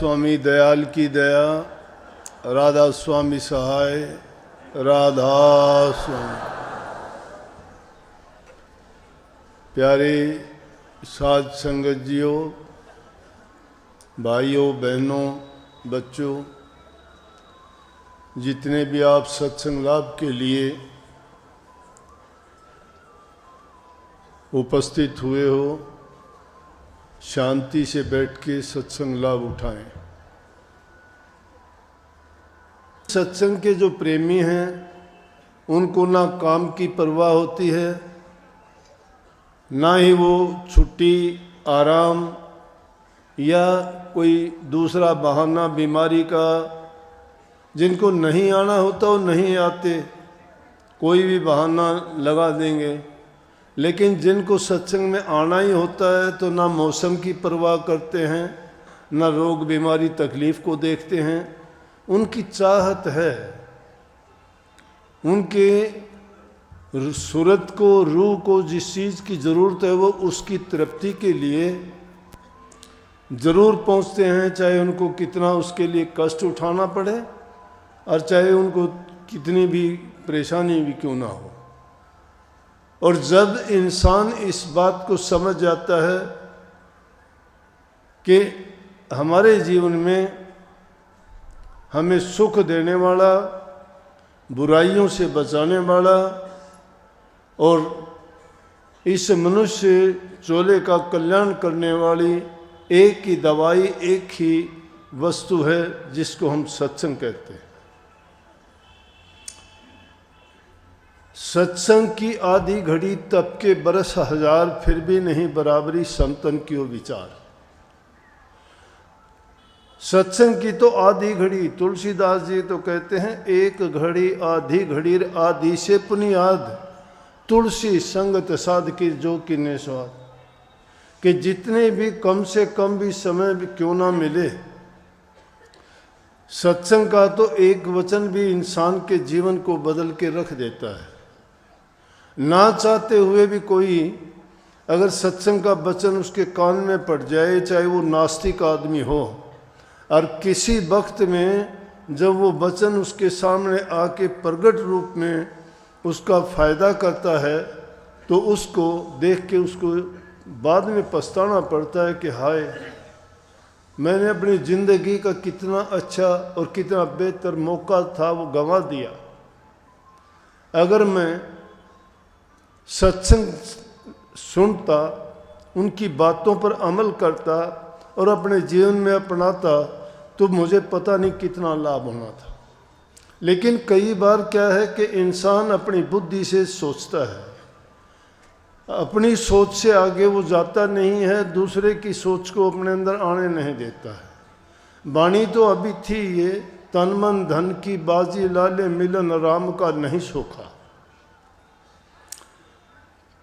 स्वामी दयाल की दया, राधा स्वामी सहाय, राधा स्वामी। प्यारे साध संगत जियो, भाइयों बहनों, बच्चों, जितने भी आप सत्संग लाभ के लिए उपस्थित हुए हो, शांति से बैठ के सत्संग लाभ उठाएं। सत्संग के जो प्रेमी हैं उनको ना काम की परवाह होती है, ना ही वो छुट्टी, आराम या कोई दूसरा बहाना बीमारी का। जिनको नहीं आना होता वो नहीं आते, कोई भी बहाना लगा देंगे। लेकिन जिनको सत्संग में आना ही होता है तो ना मौसम की परवाह करते हैं, ना रोग बीमारी तकलीफ को देखते हैं। उनकी चाहत है, उनके सूरत को, रूह को जिस चीज़ की ज़रूरत है वो उसकी तृप्ति के लिए ज़रूर पहुंचते हैं, चाहे उनको कितना उसके लिए कष्ट उठाना पड़े और चाहे उनको कितनी भी परेशानी भी क्यों ना हो। और जब इंसान इस बात को समझ जाता है कि हमारे जीवन में हमें सुख देने वाला, बुराइयों से बचाने वाला और इस मनुष्य चोले का कल्याण करने वाली एक ही दवाई, एक ही वस्तु है जिसको हम सत्संग कहते हैं। सत्संग की आधी घड़ी तब के बरस हजार, फिर भी नहीं बराबरी संतन की वो विचार। सत्संग की तो आधी घड़ी, तुलसीदास जी तो कहते हैं एक घड़ी आधी घड़ी आधी से पुनियाद, तुलसी संगत साध की जो किन्ने स्वाद। कि जितने भी कम से कम भी समय भी क्यों ना मिले, सत्संग का तो एक वचन भी इंसान के जीवन को बदल के रख देता है। ना चाहते हुए भी कोई अगर सत्संग का वचन उसके कान में पड़ जाए, चाहे वो नास्तिक आदमी हो, और किसी वक्त में जब वो वचन उसके सामने आके प्रगट रूप में उसका फायदा करता है तो उसको देख के उसको बाद में पछताना पड़ता है कि हाय, मैंने अपनी ज़िंदगी का कितना अच्छा और कितना बेहतर मौका था वो गंवा दिया। अगर मैं सत्संग सुनता, उनकी बातों पर अमल करता और अपने जीवन में अपनाता तो मुझे पता नहीं कितना लाभ होना था। लेकिन कई बार क्या है कि इंसान अपनी बुद्धि से सोचता है, अपनी सोच से आगे वो जाता नहीं है, दूसरे की सोच को अपने अंदर आने नहीं देता है। वाणी तो अभी थी ये, तन मन धन की बाजी लाले मिलन राम का नहीं सोखा।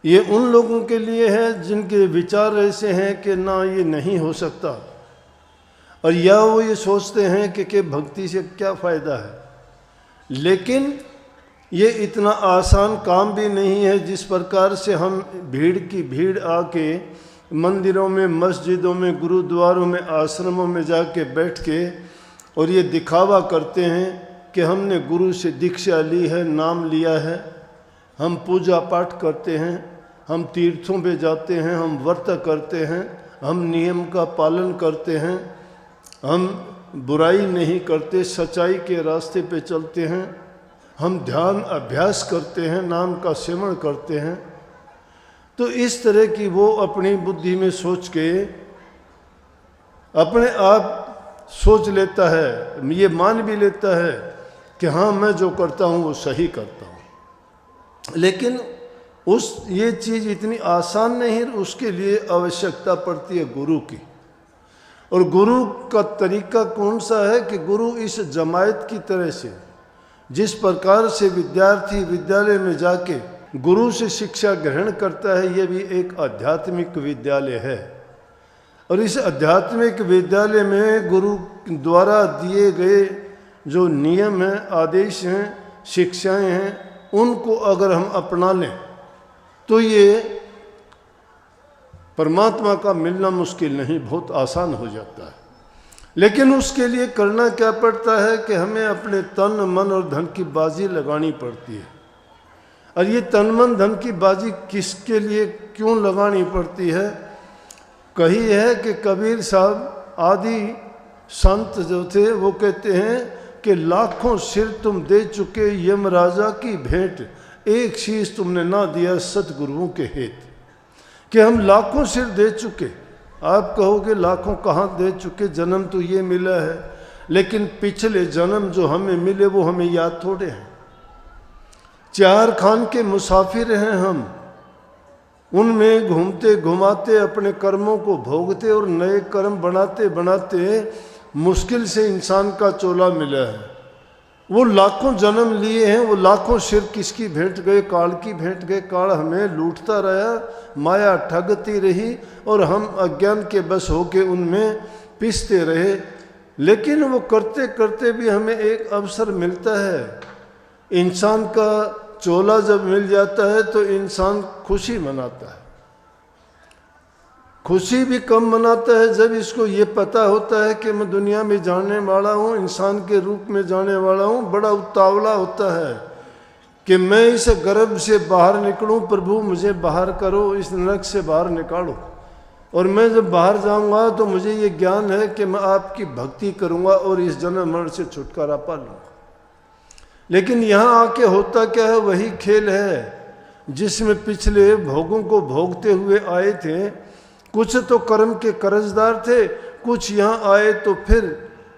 ये उन लोगों के लिए है जिनके विचार ऐसे हैं कि ना ये नहीं हो सकता, और या वो ये सोचते हैं कि भक्ति से क्या फ़ायदा है। लेकिन ये इतना आसान काम भी नहीं है जिस प्रकार से हम भीड़ की भीड़ आके मंदिरों में, मस्जिदों में, गुरुद्वारों में, आश्रमों में जाके बैठ के और ये दिखावा करते हैं कि हमने गुरु से दीक्षा ली है, नाम लिया है, हम पूजा पाठ करते हैं, हम तीर्थों पे जाते हैं, हम व्रत करते हैं, हम नियम का पालन करते हैं, हम बुराई नहीं करते, सच्चाई के रास्ते पे चलते हैं, हम ध्यान अभ्यास करते हैं, नाम का सेवन करते हैं। तो इस तरह की वो अपनी बुद्धि में सोच के अपने आप सोच लेता है, ये मान भी लेता है कि हाँ मैं जो करता हूँ वो सही करता हूँ। लेकिन ये चीज़ इतनी आसान नहीं, उसके लिए आवश्यकता पड़ती है गुरु की। और गुरु का तरीका कौन सा है कि गुरु इस जमायत की तरह से, जिस प्रकार से विद्यार्थी विद्यालय में जाके गुरु से शिक्षा ग्रहण करता है, ये भी एक आध्यात्मिक विद्यालय है। और इस आध्यात्मिक विद्यालय में गुरु द्वारा दिए गए जो नियम हैं, आदेश हैं, शिक्षाएं हैं, उनको अगर हम अपना लें तो ये परमात्मा का मिलना मुश्किल नहीं, बहुत आसान हो जाता है। लेकिन उसके लिए करना क्या पड़ता है कि हमें अपने तन मन और धन की बाजी लगानी पड़ती है। और ये तन मन धन की बाजी किसके लिए क्यों लगानी पड़ती है? कही है कि कबीर साहब आदि संत जो थे वो कहते हैं कि लाखों सिर तुम दे चुके यमराजा की भेंट, एक शीश तुमने ना दिया सतगुरुओं के हेत। कि हम लाखों सिर दे चुके। आप कहोगे लाखों कहाँ दे चुके, जन्म तो ये मिला है, लेकिन पिछले जन्म जो हमें मिले वो हमें याद थोड़े हैं। चार खान के मुसाफिर हैं हम, उनमें घूमते घुमाते अपने कर्मों को भोगते और नए कर्म बनाते बनाते मुश्किल से इंसान का चोला मिला है। वो लाखों जन्म लिए हैं, वो लाखों सिर किसकी भेंट गए? काल की भेंट गए। काल हमें लूटता रहा, माया ठगती रही और हम अज्ञान के बस होके उनमें पिसते रहे। लेकिन वो करते करते भी हमें एक अवसर मिलता है। इंसान का चोला जब मिल जाता है तो इंसान खुशी मनाता है। खुशी भी कम मनाता है जब इसको ये पता होता है कि मैं दुनिया में जाने वाला हूँ, इंसान के रूप में जाने वाला हूँ। बड़ा उतावला होता है कि मैं इस गर्भ से बाहर निकलूँ, प्रभु मुझे बाहर करो, इस नरक से बाहर निकालो। और मैं जब बाहर जाऊँगा तो मुझे ये ज्ञान है कि मैं आपकी भक्ति करूँगा और इस जन्म मरण से छुटकारा पा लूँगा। लेकिन यहाँ आके होता क्या है? वही खेल है जिसमें पिछले भोगों को भोगते हुए आए थे। कुछ तो कर्म के कर्जदार थे, कुछ यहाँ आए तो फिर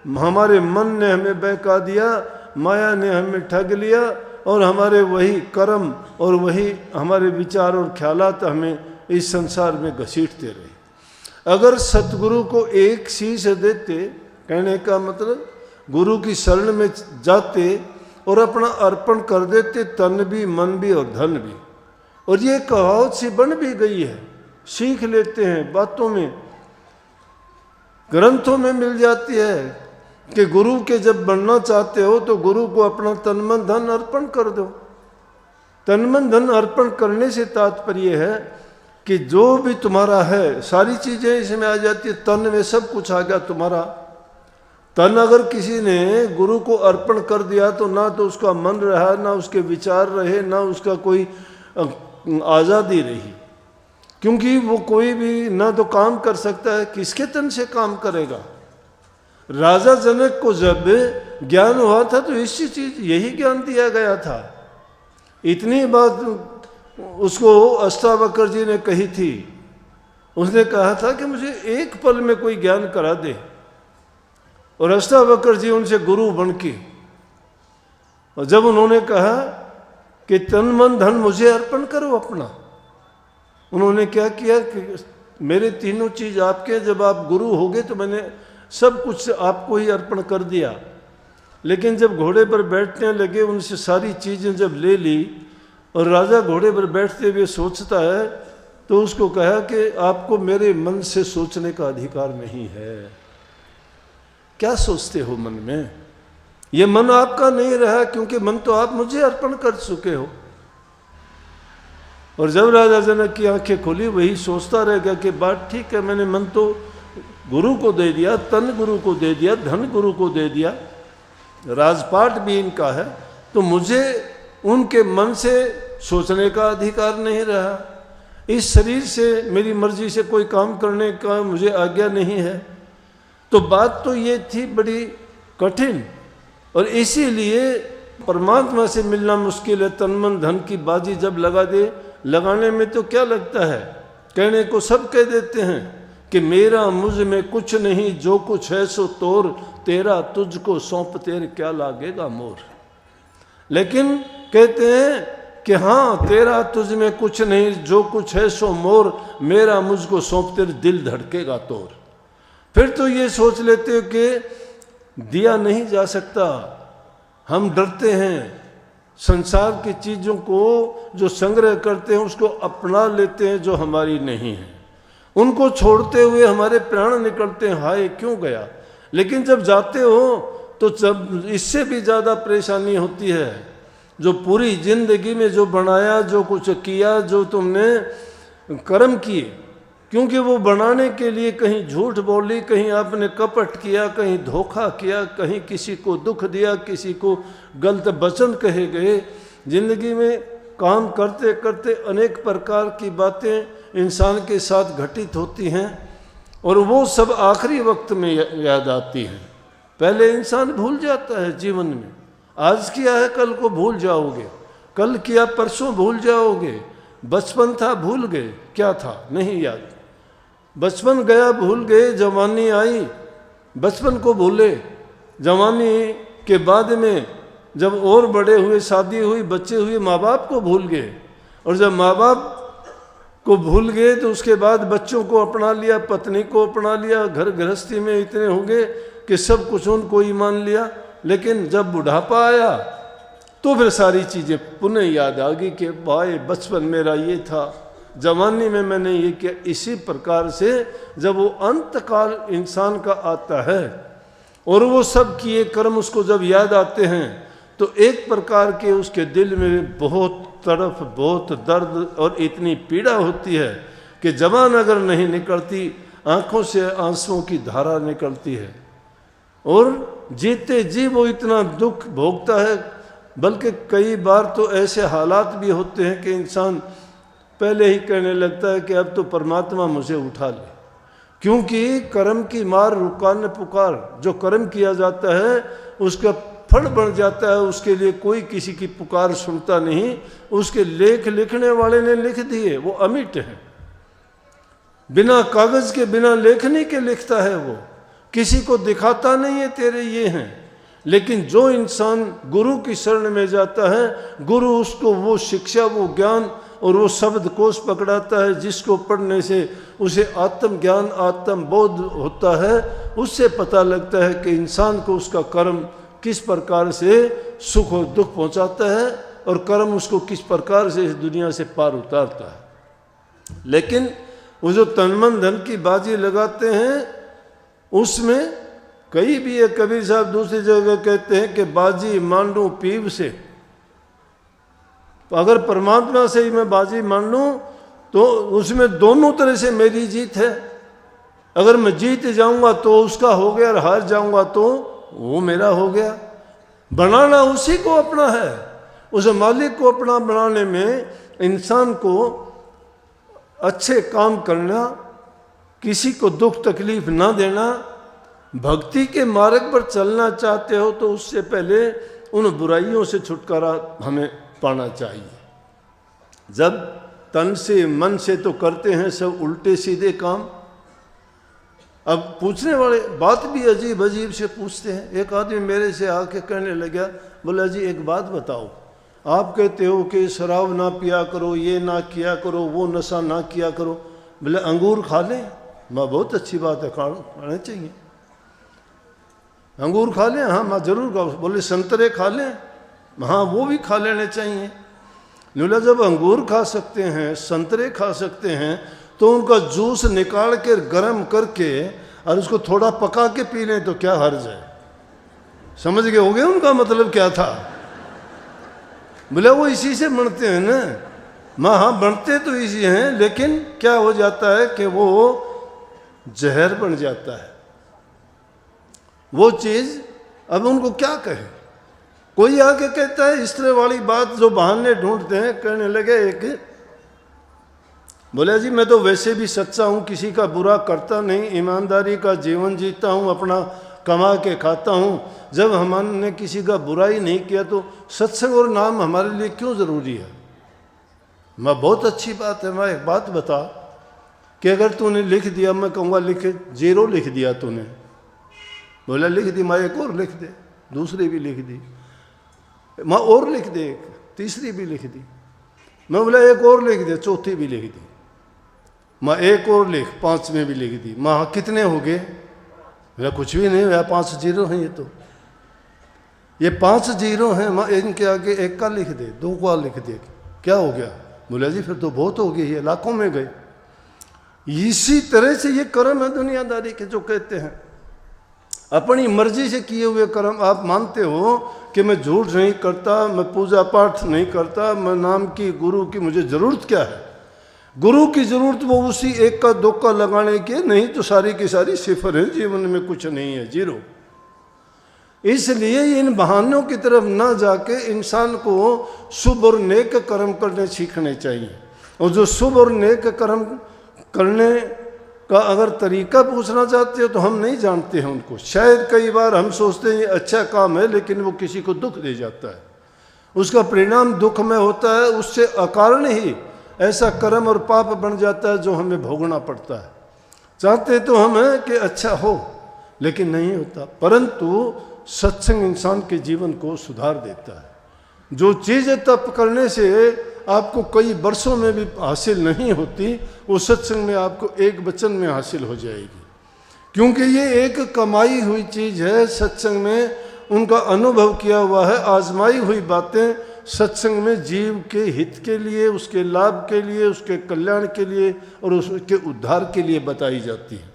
हमारे मन ने हमें बहका दिया, माया ने हमें ठग लिया और हमारे वही कर्म और वही हमारे विचार और ख्यालात हमें इस संसार में घसीटते रहे। अगर सतगुरु को एक शीश देते, कहने का मतलब गुरु की शरण में जाते और अपना अर्पण कर देते, तन भी मन भी और धन भी। और ये कहावत सी बन भी गई है, सीख लेते हैं बातों में, ग्रंथों में मिल जाती है कि गुरु के जब बनना चाहते हो तो गुरु को अपना तन मन धन अर्पण कर दो। तन मन धन अर्पण करने से तात्पर्य है कि जो भी तुम्हारा है सारी चीजें इसमें आ जाती है। तन में सब कुछ आ गया तुम्हारा। तन अगर किसी ने गुरु को अर्पण कर दिया तो ना तो उसका मन रहा, ना उसके विचार रहे, ना उसका कोई आज़ादी रही। क्योंकि वो कोई भी ना तो काम कर सकता है, किसके तन से काम करेगा? राजा जनक को जब ज्ञान हुआ था तो इसी चीज यही ज्ञान दिया गया था। इतनी बात उसको अष्टावक्र जी ने कही थी। उसने कहा था कि मुझे एक पल में कोई ज्ञान करा दे, और अष्टावक्र जी उनसे गुरु बन के, और जब उन्होंने कहा कि तन मन धन मुझे अर्पण करो अपना, उन्होंने क्या किया कि मेरे तीनों चीज आपके, जब आप गुरु हो गए तो मैंने सब कुछ आपको ही अर्पण कर दिया। लेकिन जब घोड़े पर बैठने लगे, उनसे सारी चीजें जब ले ली और राजा घोड़े पर बैठते हुए सोचता है, तो उसको कहा कि आपको मेरे मन से सोचने का अधिकार नहीं है। क्या सोचते हो मन में? ये मन आपका नहीं रहा, क्योंकि मन तो आप मुझे अर्पण कर चुके हो। और जब राजा जनक की आंखें खुली, वही सोचता रह गया कि बात ठीक है, मैंने मन तो गुरु को दे दिया, तन गुरु को दे दिया, धन गुरु को दे दिया, राजपाट भी इनका है, तो मुझे उनके मन से सोचने का अधिकार नहीं रहा। इस शरीर से मेरी मर्जी से कोई काम करने का मुझे आज्ञा नहीं है। तो बात तो ये थी बड़ी कठिन, और इसीलिए परमात्मा से मिलना मुश्किल है। तन मन धन की बाजी जब लगा दे, लगाने में तो क्या लगता है, कहने को सब कह देते हैं कि मेरा मुझ में कुछ नहीं, जो कुछ है सो तोर, तेरा तुझको सौंप तेरे क्या लागेगा मोर। लेकिन कहते हैं कि हाँ, तेरा तुझ में कुछ नहीं, जो कुछ है सो मोर, मेरा मुझको सौंप तेरे दिल धड़केगा तोर। फिर तो ये सोच लेते हो कि दिया नहीं जा सकता। हम डरते हैं संसार की चीज़ों को जो संग्रह करते हैं उसको अपना लेते हैं जो हमारी नहीं है। उनको छोड़ते हुए हमारे प्राण निकलते हैं, हाय क्यों गया। लेकिन जब जाते हो तो जब इससे भी ज़्यादा परेशानी होती है। जो पूरी जिंदगी में जो बनाया, जो कुछ किया, जो तुमने कर्म किए, क्योंकि वो बनाने के लिए कहीं झूठ बोली, कहीं आपने कपट किया, कहीं धोखा किया, कहीं किसी को दुख दिया, किसी को गलत वचन कहे गए। जिंदगी में काम करते करते अनेक प्रकार की बातें इंसान के साथ घटित होती हैं और वो सब आखिरी वक्त में याद आती हैं। पहले इंसान भूल जाता है जीवन में, आज किया है कल को भूल जाओगे, कल किया परसों भूल जाओगे। बचपन था भूल गए, क्या था नहीं याद। बचपन गया भूल गए, जवानी आई बचपन को भूले, जवानी के बाद में जब और बड़े हुए, शादी हुई, बच्चे हुए, माँ बाप को भूल गए। और जब माँ बाप को भूल गए तो उसके बाद बच्चों को अपना लिया, पत्नी को अपना लिया, घर गृहस्थी में इतने हो गए कि सब कुछ उनको ही मान लिया। लेकिन जब बुढ़ापा आया तो फिर सारी चीज़ें पुनः याद आ गई कि भाई बचपन मेरा ये था, जवानी में मैंने ये किया। इसी प्रकार से जब वो अंतकाल इंसान का आता है और वो सब किए कर्म उसको जब याद आते हैं तो एक प्रकार के उसके दिल में बहुत तड़फ, बहुत दर्द और इतनी पीड़ा होती है कि जबान अगर नहीं निकलती, आंखों से आंसुओं की धारा निकलती है और जीते जी वो इतना दुख भोगता है। बल्कि कई बार तो ऐसे हालात भी होते हैं कि इंसान पहले ही कहने लगता है कि अब तो परमात्मा मुझे उठा ले, क्योंकि कर्म की मार रुकान पुकार। जो कर्म किया जाता है उसका फल बन जाता है, उसके लिए कोई किसी की पुकार सुनता नहीं। उसके लेख लिखने वाले ने लिख दिए, वो अमिट है, बिना कागज के बिना लेखनी के लिखता है, वो किसी को दिखाता नहीं है तेरे ये हैं। लेकिन जो इंसान गुरु की शरण में जाता है, गुरु उसको वो शिक्षा, वो ज्ञान और वो शब्द कोश पकड़ाता है जिसको पढ़ने से उसे आत्म ज्ञान, आत्म बोध होता है। उससे पता लगता है कि इंसान को उसका कर्म किस प्रकार से सुख और दुख पहुंचाता है और कर्म उसको किस प्रकार से इस दुनिया से पार उतारता है। लेकिन वो जो तन मन धन की बाजी लगाते हैं उसमें कई भी है। कबीर साहब दूसरी जगह कहते हैं कि बाजी मांडू पीव से, अगर परमात्मा से ही मैं बाजी मान लूँ तो उसमें दोनों तरह से मेरी जीत है। अगर मैं जीत जाऊंगा तो उसका हो गया और हार जाऊंगा तो वो मेरा हो गया। बनाना उसी को अपना है, उस मालिक को अपना बनाने में इंसान को अच्छे काम करना, किसी को दुख तकलीफ ना देना। भक्ति के मार्ग पर चलना चाहते हो तो उससे पहले उन बुराइयों से छुटकारा हमें पाना चाहिए। जब तन से मन से तो करते हैं सब उल्टे सीधे काम। अब पूछने वाले बात भी अजीब अजीब से पूछते हैं। एक आदमी मेरे से आके कहने लगा, बोला जी एक बात बताओ, आप कहते हो कि शराब ना पिया करो, ये ना किया करो, वो नशा ना किया करो, बोले अंगूर खा लें। माँ बहुत अच्छी बात है, खाना चाहिए, अंगूर खा लें। हाँ माँ जरूर खाओ। बोले संतरे खा लें। हाँ वो भी खा लेने चाहिए। बोला जब अंगूर खा सकते हैं, संतरे खा सकते हैं तो उनका जूस निकाल के गर्म करके और उसको थोड़ा पका के पी लें तो क्या हर्ज है। समझ गए होगे उनका मतलब क्या था। बोले वो इसी से बनते हैं ना। माँ हाँ बनते तो इसी हैं, लेकिन क्या हो जाता है कि वो जहर बन जाता है वो चीज़। अब उनको क्या कहे। कोई आके कहता है इस तरह वाली बात जो बहाने ढूंढते हैं। कहने लगे एक, बोले जी मैं तो वैसे भी सच्चा हूँ, किसी का बुरा करता नहीं, ईमानदारी का जीवन जीता हूँ, अपना कमा के खाता हूँ। जब हमने किसी का बुरा ही नहीं किया तो सत्संग और नाम हमारे लिए क्यों ज़रूरी है। मैं बहुत अच्छी बात है। मैं एक बात बता कि अगर तूने लिख दिया, मैं कहूँगा लिखे, 0 लिख दिया तूने। बोला लिख दी। मैं एक और लिख दे, दूसरी भी लिख दी। मैं और लिख दे, एक तीसरी भी लिख दी। मैं बोला एक और लिख दे, चौथी भी लिख दी। मैं एक और लिख, 5वें भी लिख दी। माँ कितने हो गए। मेरा कुछ भी नहीं हुआ, 5 0 हैं। ये 5 0 हैं। मैं इनके आगे 1 का लिख दे, 2 का लिख दे, क्या हो गया। बोला जी फिर तो बहुत हो गई, ये लाखों में गए। इसी तरह से ये कर्म है दुनियादारी के, जो कहते हैं अपनी मर्जी से किए हुए कर्म। आप मानते हो कि मैं झूठ नहीं करता, मैं पूजा पाठ नहीं करता, मैं नाम की गुरु की मुझे ज़रूरत क्या है। गुरु की जरूरत वो उसी एक का दो का लगाने की, नहीं तो सारी की सारी सिफर है, जीवन में कुछ नहीं है, जीरो। इसलिए इन बहानों की तरफ ना जाके इंसान को शुभ और नेक कर्म करने सीखने चाहिए। और जो शुभ और नेक कर्म करने का अगर तरीका पूछना चाहते हो तो हम नहीं जानते हैं उनको। शायद कई बार हम सोचते हैं ये अच्छा काम है, लेकिन वो किसी को दुख दे जाता है, उसका परिणाम दुख में होता है, उससे अकारण ही ऐसा कर्म और पाप बन जाता है जो हमें भोगना पड़ता है। चाहते तो हम हैं कि अच्छा हो, लेकिन नहीं होता। परंतु सत्संग इंसान के जीवन को सुधार देता है। जो चीज़ें तप करने से आपको कई वर्षों में भी हासिल नहीं होती, वो सत्संग में आपको एक वचन में हासिल हो जाएगी, क्योंकि ये एक कमाई हुई चीज़ है। सत्संग में उनका अनुभव किया हुआ है, आजमाई हुई बातें सत्संग में जीव के हित के लिए, उसके लाभ के लिए, उसके कल्याण के लिए और उसके उद्धार के लिए बताई जाती है।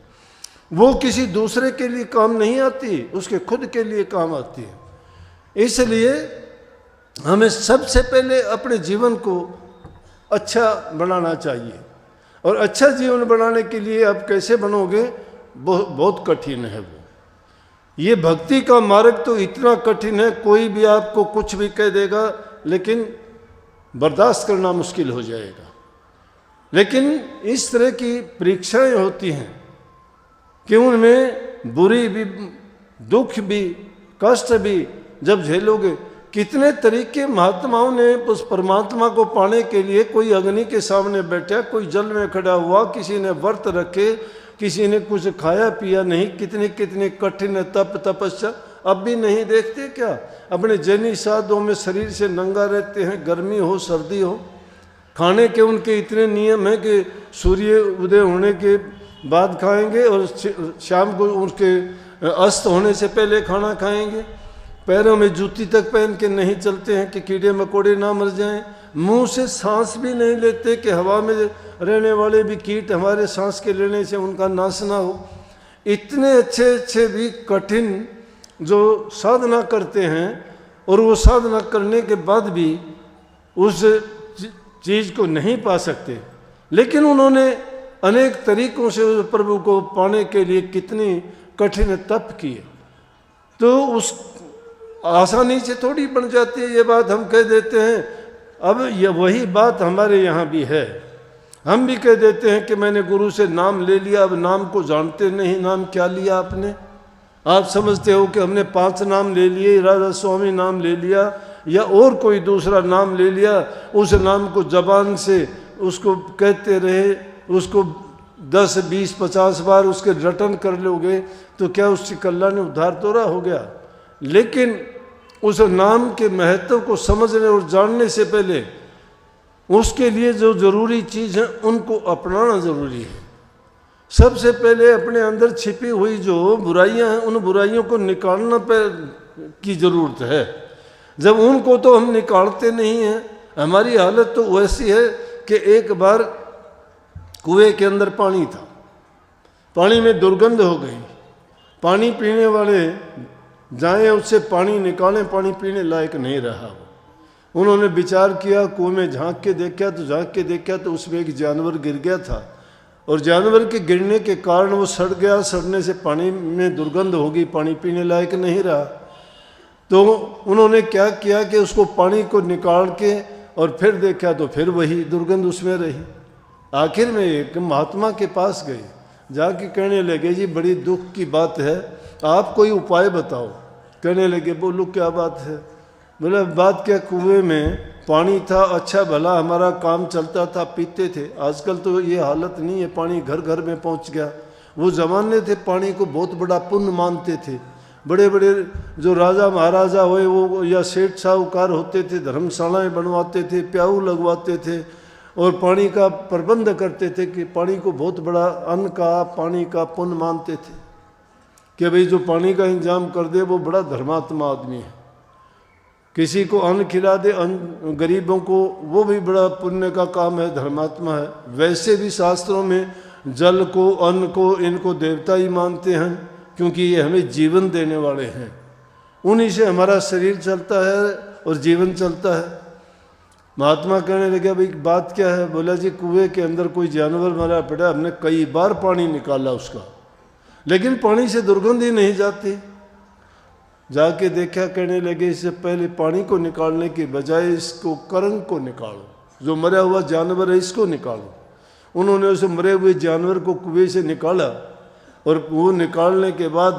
वो किसी दूसरे के लिए काम नहीं आती, उसके खुद के लिए काम आती है। इसलिए हमें सबसे पहले अपने जीवन को अच्छा बनाना चाहिए। और अच्छा जीवन बनाने के लिए आप कैसे बनोगे, बहुत कठिन है वो। ये भक्ति का मार्ग तो इतना कठिन है, कोई भी आपको कुछ भी कह देगा, लेकिन बर्दाश्त करना मुश्किल हो जाएगा। लेकिन इस तरह की परीक्षाएं होती हैं कि उनमें बुरी भी, दुख भी, कष्ट भी जब झेलोगे। कितने तरीके महात्माओं ने उस परमात्मा को पाने के लिए, कोई अग्नि के सामने बैठा, कोई जल में खड़ा हुआ, किसी ने व्रत रखे, किसी ने कुछ खाया पिया नहीं, कितने कितने कठिन तप तपस्या। अब भी नहीं देखते क्या, अपने जैनी साधों में शरीर से नंगा रहते हैं, गर्मी हो सर्दी हो। खाने के उनके इतने नियम हैं कि सूर्य उदय होने के बाद खाएंगे और शाम को उसके अस्त होने से पहले खाना खाएंगे। पैरों में जूती तक पहन के नहीं चलते हैं कि कीड़े मकोड़े ना मर जाएं। मुंह से सांस भी नहीं लेते कि हवा में रहने वाले भी कीट हमारे सांस के लेने से उनका नाश ना हो। इतने अच्छे अच्छे भी कठिन जो साधना करते हैं, और वो साधना करने के बाद भी उस चीज़ को नहीं पा सकते, लेकिन उन्होंने अनेक तरीकों से उस प्रभु को पाने के लिए कितनी कठिन तप किए। तो उस आसानी से थोड़ी बन जाती है, ये बात हम कह देते हैं। अब ये वही बात हमारे यहाँ भी है। हम भी कह देते हैं कि मैंने गुरु से नाम ले लिया, अब नाम को जानते नहीं, नाम क्या लिया आपने। आप समझते हो कि हमने 5 नाम ले लिए, राधा स्वामी नाम ले लिया या और कोई दूसरा नाम ले लिया, उस नाम को जबान से उसको कहते रहे, उसको 10, 20, 50 बार उसके रटन कर लोगे तो क्या उससे कल्याण उद्धार तोरा हो गया। लेकिन उस नाम के महत्व को समझने और जानने से पहले उसके लिए जो जरूरी चीज़ है उनको अपनाना जरूरी है। सबसे पहले अपने अंदर छिपी हुई जो बुराइयां हैं, उन बुराइयों को निकालना की ज़रूरत है। जब उनको तो हम निकालते नहीं हैं, हमारी हालत तो वैसी है कि एक बार कुएं के अंदर पानी था, पानी में दुर्गंध हो गई, पानी पीने वाले जाएं उससे पानी निकालें, पानी पीने लायक नहीं रहा वो। उन्होंने विचार किया, कुएं में झांक के देखा तो उसमें एक जानवर गिर गया था, और जानवर के गिरने के कारण वो सड़ गया। सड़ने से पानी में दुर्गंध होगी, पानी पीने लायक नहीं रहा। तो उन्होंने क्या किया कि उसको पानी को निकाल के और फिर देखा तो फिर वही दुर्गंध उसमें रही। आखिर में एक महात्मा के पास गए, जाके कहने लगे जी बड़ी दुख की बात है, आप कोई उपाय बताओ। कहने लगे बोलो क्या बात है। बोले बात क्या, कुएं में पानी था, अच्छा भला हमारा काम चलता था, पीते थे। आजकल तो ये हालत नहीं है, पानी घर घर में पहुंच गया। वो ज़माने थे पानी को बहुत बड़ा पुण्य मानते थे। बड़े बड़े जो राजा महाराजा हुए वो या सेठ साहूकार होते थे, धर्मशालाएं बनवाते थे, प्याऊ लगवाते थे और पानी का प्रबंध करते थे कि पानी को बहुत बड़ा अन्न का, पानी का पुण्य मानते थे कि भाई जो पानी का इंतजाम कर दे वो बड़ा धर्मात्मा आदमी है। किसी को अन्न खिला दे गरीबों को, वो भी बड़ा पुण्य का काम है, धर्मात्मा है। वैसे भी शास्त्रों में जल को, अन्न को, इनको देवता ही मानते हैं, क्योंकि ये हमें जीवन देने वाले हैं। उन्हीं से हमारा शरीर चलता है और जीवन चलता है। महात्मा कहने लगे भाई बात क्या है? बोला जी कुएं के अंदर कोई जानवर मरा पड़ा, हमने कई बार पानी निकाला उसका, लेकिन पानी से दुर्गंध ही नहीं जाती। जाके देखा, कहने लगे इससे पहले पानी को निकालने की बजाय इसको करंग को निकालो, जो मरा हुआ जानवर है इसको निकालो। उन्होंने उस मरे हुए जानवर को कुएं से निकाला और वो निकालने के बाद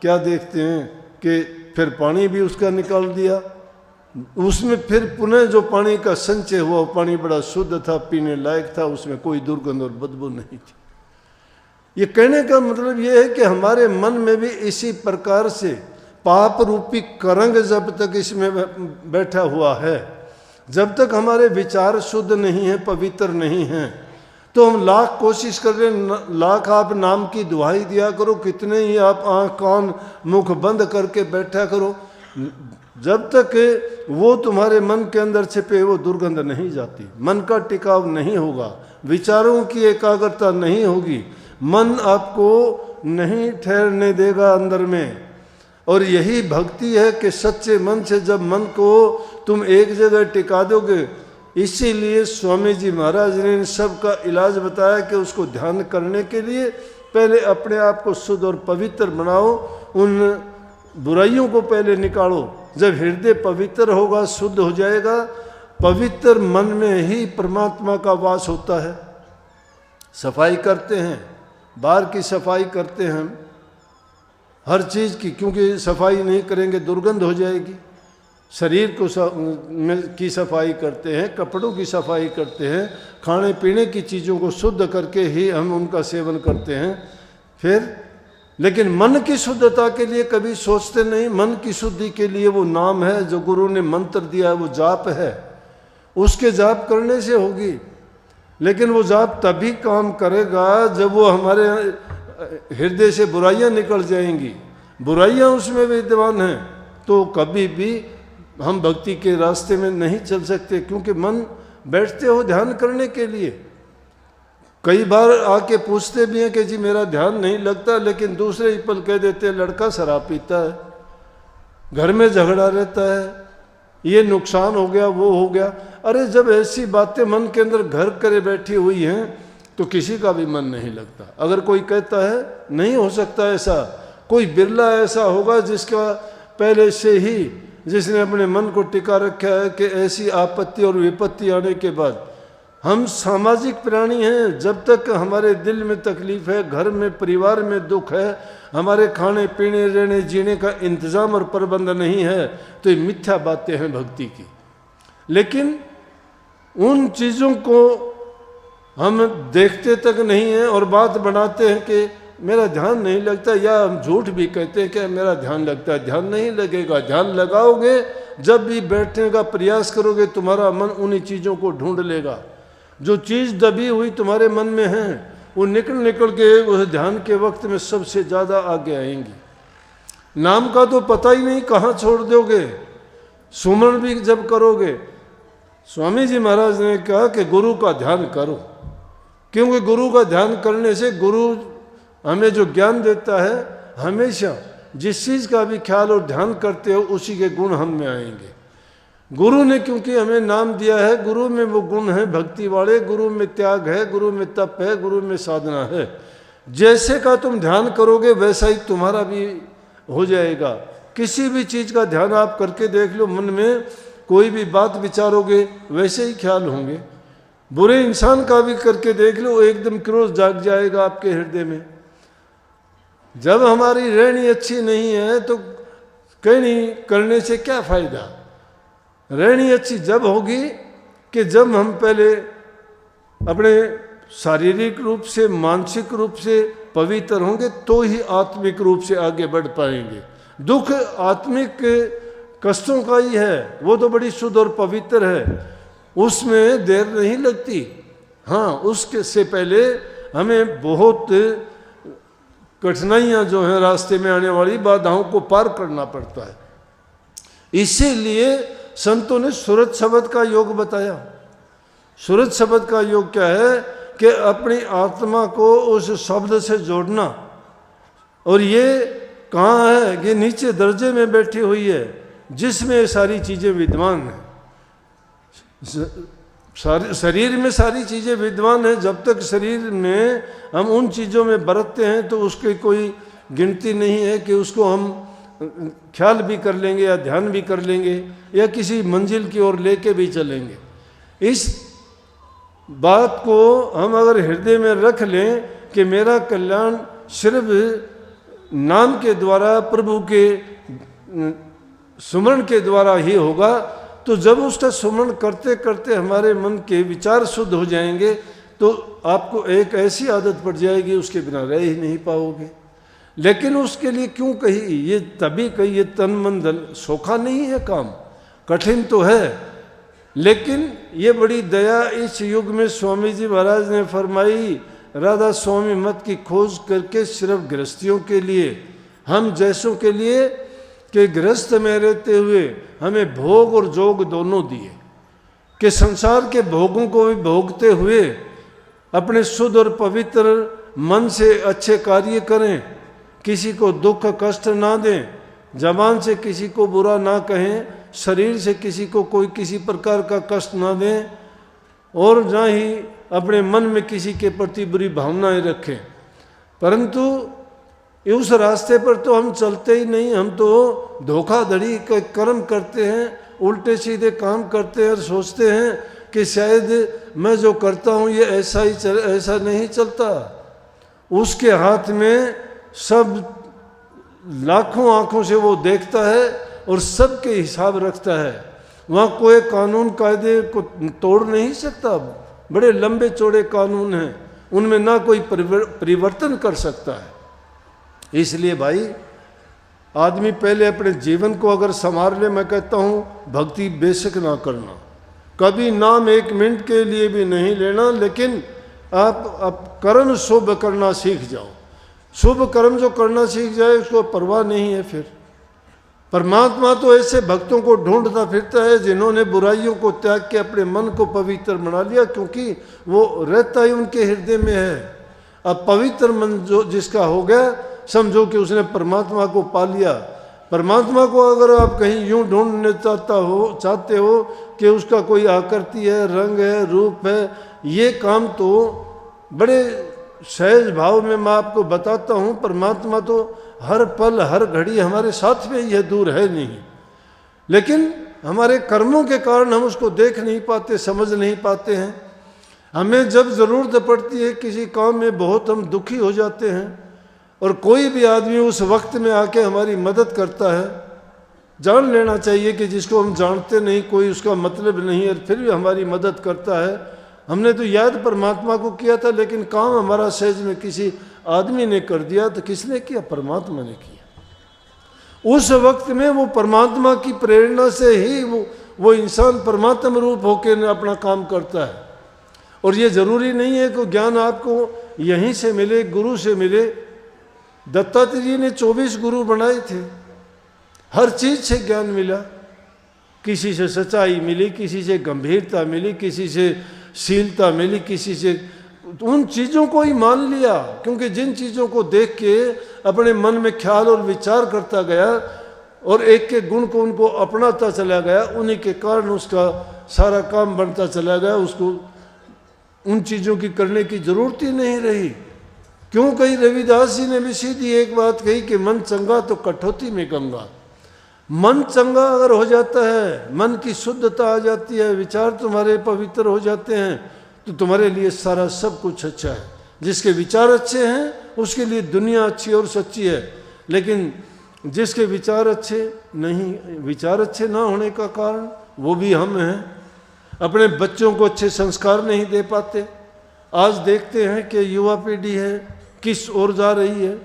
क्या देखते हैं कि फिर पानी भी उसका निकाल दिया। उसमें फिर पुनः जो पानी का संचय हुआ वो पानी बड़ा शुद्ध था, पीने लायक था, उसमें कोई दुर्गंध और बदबू नहीं थी। ये कहने का मतलब ये है कि हमारे मन में भी इसी प्रकार से पाप रूपी करंग जब तक इसमें बैठा हुआ है, जब तक हमारे विचार शुद्ध नहीं है, पवित्र नहीं है, तो हम लाख कोशिश कर रहे हैं, लाख आप नाम की दुहाई दिया करो, कितने ही आप आँख कान मुख बंद करके बैठा करो, जब तक वो तुम्हारे मन के अंदर छिपे वो दुर्गंध नहीं जाती, मन का टिकाव नहीं होगा, विचारों की एकाग्रता नहीं होगी, मन आपको नहीं ठहरने देगा अंदर में। और यही भक्ति है कि सच्चे मन से जब मन को तुम एक जगह टिका दोगे, इसीलिए स्वामी जी महाराज ने सबका इलाज बताया कि उसको ध्यान करने के लिए पहले अपने आप को शुद्ध और पवित्र बनाओ, उन बुराइयों को पहले निकालो। जब हृदय पवित्र होगा, शुद्ध हो जाएगा, पवित्र मन में ही परमात्मा का वास होता है। सफाई करते हैं, बाहर की सफाई करते हैं हम हर चीज़ की, क्योंकि सफाई नहीं करेंगे दुर्गंध हो जाएगी। शरीर को की सफाई करते हैं, कपड़ों की सफाई करते हैं, खाने पीने की चीज़ों को शुद्ध करके ही हम उनका सेवन करते हैं। फिर लेकिन मन की शुद्धता के लिए कभी सोचते नहीं। मन की शुद्धि के लिए वो नाम है जो गुरु ने मंत्र दिया है, वो जाप है, उसके जाप करने से होगी। लेकिन वो जाप तभी काम करेगा जब वो हमारे हृदय से बुराइयां निकल जाएंगी, बुराइयां उसमें विद्यमान हैं, तो कभी भी हम भक्ति के रास्ते में नहीं चल सकते। क्योंकि मन बैठते हो ध्यान करने के लिए, कई बार आके पूछते भी हैं कि जी मेरा ध्यान नहीं लगता, लेकिन दूसरे ही पल कह देते हैं लड़का शराब पीता है, घर में झगड़ा रहता है, ये नुकसान हो गया, वो हो गया। अरे जब ऐसी बातें मन के अंदर घर करे बैठी हुई हैं तो किसी का भी मन नहीं लगता। अगर कोई कहता है नहीं हो सकता ऐसा, कोई बिरला ऐसा होगा जिसका पहले से ही जिसने अपने मन को टिका रखा है कि ऐसी आपत्ति और विपत्ति आने के बाद। हम सामाजिक प्राणी हैं, जब तक हमारे दिल में तकलीफ है, घर में परिवार में दुख है, हमारे खाने पीने रहने जीने का इंतज़ाम और प्रबंध नहीं है, तो ये मिथ्या बातें हैं भक्ति की। लेकिन उन चीज़ों को हम देखते तक नहीं हैं और बात बनाते हैं कि मेरा ध्यान नहीं लगता, या हम झूठ भी कहते हैं कि मेरा ध्यान लगता है। ध्यान नहीं लगेगा, ध्यान लगाओगे जब भी बैठने का प्रयास करोगे तुम्हारा मन उन्हीं चीज़ों को ढूंढ लेगा। जो चीज़ दबी हुई तुम्हारे मन में है वो निकल के उस ध्यान के वक्त में सबसे ज़्यादा आगे आएंगी। नाम का तो पता ही नहीं कहाँ छोड़ दोगे, सुमरण भी जब करोगे। स्वामी जी महाराज ने कहा कि गुरु का ध्यान करो, क्योंकि गुरु का ध्यान करने से गुरु हमें जो ज्ञान देता है, हमेशा जिस चीज़ का भी ख्याल और ध्यान करते हो उसी के गुण हम में आएंगे। गुरु ने क्योंकि हमें नाम दिया है, गुरु में वो गुण है भक्ति वाले, गुरु में त्याग है, गुरु में तप है, गुरु में साधना है। जैसे का तुम ध्यान करोगे वैसा ही तुम्हारा भी हो जाएगा। किसी भी चीज़ का ध्यान आप करके देख लो, मन में कोई भी बात विचारोगे वैसे ही ख्याल होंगे। बुरे इंसान का भी करके देख लो, एकदम क्रोध जाग जाएगा आपके हृदय में। जब हमारी रहनी अच्छी नहीं है तो कहनी करने से क्या फ़ायदा। रहनी अच्छी जब होगी कि जब हम पहले अपने शारीरिक रूप से मानसिक रूप से पवित्र होंगे, तो ही आत्मिक रूप से आगे बढ़ पाएंगे। दुख आत्मिक कष्टों का ही है, वो तो बड़ी शुद्ध और पवित्र है, उसमें देर नहीं लगती। हाँ, उसके से पहले हमें बहुत कठिनाइयाँ जो हैं रास्ते में आने वाली बाधाओं को पार करना पड़ता है। इसीलिए संतों ने सूरज शब्द का योग बताया। सूरज शब्द का योग क्या है कि अपनी आत्मा को उस शब्द से जोड़ना। और ये कहाँ है कि नीचे दर्जे में बैठी हुई है जिसमें सारी चीज़ें विद्यमान हैं। शरीर में सारी चीज़ें विद्वान हैं। जब तक शरीर में हम उन चीज़ों में बरतते हैं तो उसकी कोई गिनती नहीं है कि उसको हम ख्याल भी कर लेंगे या ध्यान भी कर लेंगे या किसी मंजिल की ओर लेके भी चलेंगे। इस बात को हम अगर हृदय में रख लें कि मेरा कल्याण सिर्फ नाम के द्वारा, प्रभु के सुमरण के द्वारा ही होगा, तो जब उसका सुमरण करते करते हमारे मन के विचार शुद्ध हो जाएंगे तो आपको एक ऐसी आदत पड़ जाएगी उसके बिना रह ही नहीं पाओगे। लेकिन उसके लिए क्यों कही ये, तभी कही ये तन मन धन सोखा नहीं है काम, कठिन तो है, लेकिन ये बड़ी दया इस युग में स्वामी जी महाराज ने फरमाई, राधा स्वामी मत की खोज करके सिर्फ गृहस्थियों के लिए, हम जैसों के लिए कि गृहस्थ में रहते हुए हमें भोग और जोग दोनों दिए, कि संसार के भोगों को भी भोगते हुए अपने शुद्ध और पवित्र मन से अच्छे कार्य करें, किसी को दुख कष्ट ना दें, जबान से किसी को बुरा ना कहें, शरीर से किसी को कोई किसी प्रकार का कष्ट ना दें और ना ही अपने मन में किसी के प्रति बुरी भावनाएं रखें। परंतु उस रास्ते पर तो हम चलते ही नहीं, हम तो धोखाधड़ी का कर्म करते हैं, उल्टे सीधे काम करते हैं और सोचते हैं कि शायद मैं जो करता हूँ ये ऐसा ही ऐसा नहीं चलता। उसके हाथ में सब लाखों आंखों से वो देखता है और सबके हिसाब रखता है। वहाँ कोई कानून कायदे को तोड़ नहीं सकता, बड़े लंबे चौड़े कानून हैं, उनमें ना कोई परिवर्तन कर सकता है। इसलिए भाई आदमी पहले अपने जीवन को अगर संवार ले, मैं कहता हूँ भक्ति बेशक ना करना, कभी नाम एक मिनट के लिए भी नहीं लेना, लेकिन आप कर्म शुभ करना सीख जाओ। शुभ कर्म जो करना सीख जाए उसको परवाह नहीं है। फिर परमात्मा तो ऐसे भक्तों को ढूंढता फिरता है जिन्होंने बुराइयों को त्याग के अपने मन को पवित्र बना लिया, क्योंकि वो रहता ही उनके हृदय में है। अब पवित्र मन जो जिसका हो गया, समझो कि उसने परमात्मा को पा लिया। परमात्मा को अगर आप कहीं यूं ढूंढने चाहते हो कि उसका कोई आकृति है, रंग है, रूप है, ये काम तो बड़े सहज भाव में मैं आपको बताता हूँ। परमात्मा तो हर पल हर घड़ी हमारे साथ में ही है, दूर है नहीं, लेकिन हमारे कर्मों के कारण हम उसको देख नहीं पाते, समझ नहीं पाते हैं। हमें जब ज़रूरत पड़ती है किसी काम में बहुत हम दुखी हो जाते हैं और कोई भी आदमी उस वक्त में आके हमारी मदद करता है। जान लेना चाहिए कि जिसको हम जानते नहीं, कोई उसका मतलब नहीं है, फिर भी हमारी मदद करता है। हमने तो याद परमात्मा को किया था, लेकिन काम हमारा सहज में किसी आदमी ने कर दिया, तो किसने किया? परमात्मा ने किया। उस वक्त में वो परमात्मा की प्रेरणा से ही वो इंसान परमात्मा रूप होकर अपना काम करता है। और ये जरूरी नहीं है कि ज्ञान आपको यहीं से मिले, गुरु से मिले। दत्तात्रेय जी ने 24 गुरु बनाए थे, हर चीज से ज्ञान मिला। किसी से सच्चाई मिली, किसी से गंभीरता मिली, किसी से शीलता मिली, किसी से उन चीज़ों को ही मान लिया, क्योंकि जिन चीज़ों को देख के अपने मन में ख्याल और विचार करता गया और एक के गुण को उनको अपनाता चला गया, उन्हीं के कारण उसका सारा काम बनता चला गया। उसको उन चीज़ों की करने की जरूरत ही नहीं रही। क्यों कही? रविदास जी ने भी सीधी एक बात कही कि मन चंगा तो कठौती में गंगा। मन चंगा अगर हो जाता है, मन की शुद्धता आ जाती है, विचार तुम्हारे पवित्र हो जाते हैं, तो तुम्हारे लिए सारा सब कुछ अच्छा है। जिसके विचार अच्छे हैं उसके लिए दुनिया अच्छी और सच्ची है, लेकिन जिसके विचार अच्छे नहीं, विचार अच्छे ना होने का कारण वो भी हम हैं। अपने बच्चों को अच्छे संस्कार नहीं दे पाते। आज देखते हैं कि युवा पीढ़ी है किस ओर जा रही है,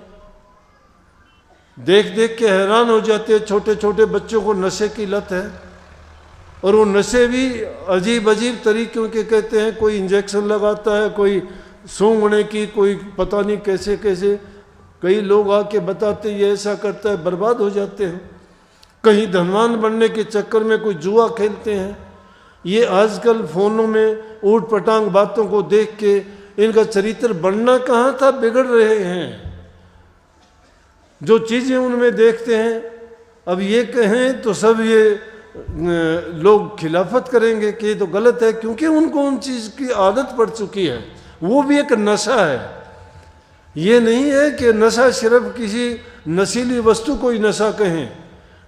देख देख के हैरान हो जाते हैं। छोटे छोटे बच्चों को नशे की लत है, और वो नशे भी अजीब अजीब तरीक़ों के कहते हैं। कोई इंजेक्शन लगाता है, कोई सूंघने की, कोई पता नहीं कैसे कैसे। कई लोग आके बताते ये ऐसा करता है, बर्बाद हो जाते हैं। कहीं धनवान बनने के चक्कर में कोई जुआ खेलते हैं। ये आजकल फ़ोनों में ऊट पटांग बातों को देख के इनका चरित्र बनना कहाँ था, बिगड़ रहे हैं। जो चीज़ें उनमें देखते हैं, अब ये कहें तो सब ये लोग खिलाफत करेंगे कि ये तो गलत है, क्योंकि उनको उन चीज़ की आदत पड़ चुकी है। वो भी एक नशा है। ये नहीं है कि नशा सिर्फ किसी नशीली वस्तु को ही नशा कहें।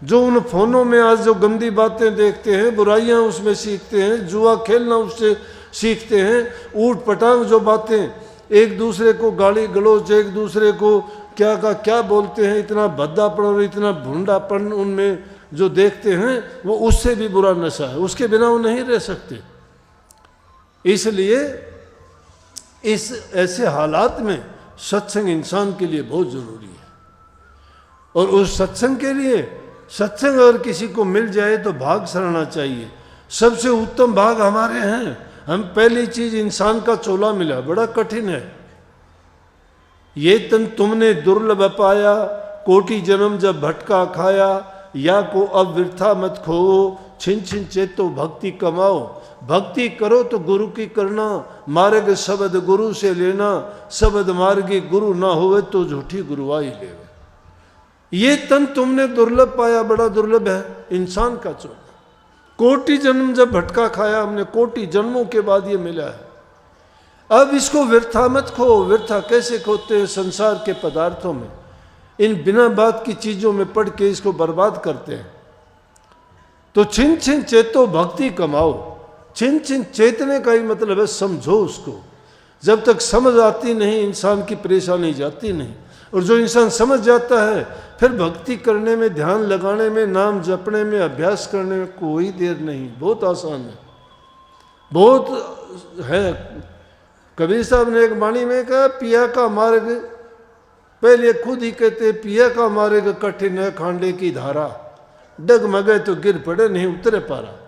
जो उन फ़ोनों में आज जो गंदी बातें देखते हैं, बुराइयां उसमें सीखते हैं, जुआ खेलना उससे सीखते हैं, ऊट पटांग जो बातें, एक दूसरे को गाली गलौज, एक दूसरे को क्या का क्या बोलते हैं, इतना भद्दापन और इतना भूंडापन उनमें जो देखते हैं, वो उससे भी बुरा नशा है। उसके बिना वो नहीं रह सकते। इसलिए इस ऐसे हालात में सत्संग इंसान के लिए बहुत ज़रूरी है। और उस सत्संग के लिए, सत्संग अगर किसी को मिल जाए तो भाग सराहना चाहिए। सबसे उत्तम भाग हमारे हैं। हम पहली चीज़, इंसान का चोला मिला, बड़ा कठिन है। ये तन तुमने दुर्लभ पाया, कोटि जन्म जब भटका खाया, या को अब वृथा मत खो, छिन छिन चेतो भक्ति कमाओ। भक्ति करो तो गुरु की करना, मार्ग शब्द गुरु से लेना, शब्द मार्गी गुरु ना होवे तो झूठी गुरुआई लेवे। ये तन तुमने दुर्लभ पाया, बड़ा दुर्लभ है इंसान का चोला। कोटि जन्म जब भटका खाया, हमने कोटि जन्मों के बाद ये मिला है। अब इसको व्यर्था मत खो। व्यर्था कैसे खोते हैं? संसार के पदार्थों में, इन बिना बात की चीज़ों में पढ़ के इसको बर्बाद करते हैं। तो छिन छिन चेतो भक्ति कमाओ। छिन छिन चेतने का ही मतलब है समझो उसको। जब तक समझ आती नहीं, इंसान की परेशानी जाती नहीं। और जो इंसान समझ जाता है, फिर भक्ति करने में, ध्यान लगाने में, नाम जपने में, अभ्यास करने में कोई देर नहीं, बहुत आसान है, बहुत है। कबीर साहब ने एक वाणी में कहा, पिया का मार्ग, पहले खुद ही कहते, पिया का मार्ग कठिन है खांडे की धारा, डगमगे तो गिर पड़े नहीं उतरे पारा।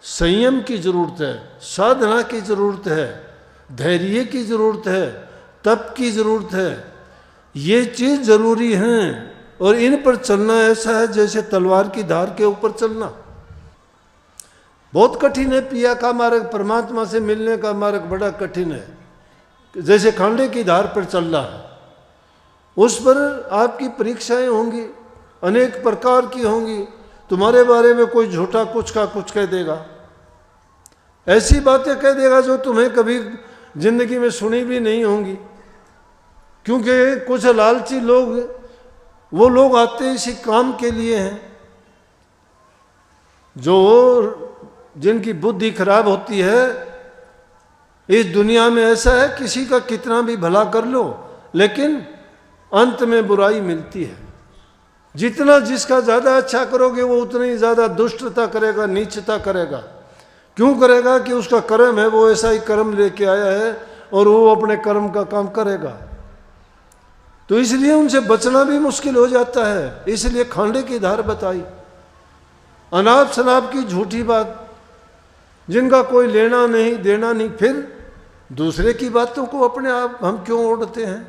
संयम की जरूरत है, साधना की जरूरत है, धैर्य की जरूरत है, तप की जरूरत है। ये चीज़ जरूरी हैं। और इन पर चलना ऐसा है जैसे तलवार की धार के ऊपर चलना। बहुत कठिन है पिया का मार्ग, परमात्मा से मिलने का मार्ग बड़ा कठिन है। जैसे खांडे की धार पर चलना है, उस पर आपकी परीक्षाएं होंगी, अनेक प्रकार की होंगी। तुम्हारे बारे में कोई झूठा कुछ का कुछ कह देगा, ऐसी बातें कह देगा जो तुम्हें कभी जिंदगी में सुनी भी नहीं होंगी। क्योंकि कुछ लालची लोग, वो लोग आते इसी काम के लिए हैं, जो जिनकी बुद्धि खराब होती है। इस दुनिया में ऐसा है, किसी का कितना भी भला कर लो, लेकिन अंत में बुराई मिलती है। जितना जिसका ज़्यादा अच्छा करोगे, वो उतनी ज़्यादा दुष्टता करेगा, नीचता करेगा। क्यों करेगा? कि उसका कर्म है, वो ऐसा ही कर्म लेके आया है और वो अपने कर्म का काम करेगा। तो इसलिए उनसे बचना भी मुश्किल हो जाता है। इसलिए खांडे की धार बताई, अनाप शनाप की झूठी बात, जिनका कोई लेना नहीं देना नहीं। फिर दूसरे की बातों को अपने आप हम क्यों ओढ़ते हैं?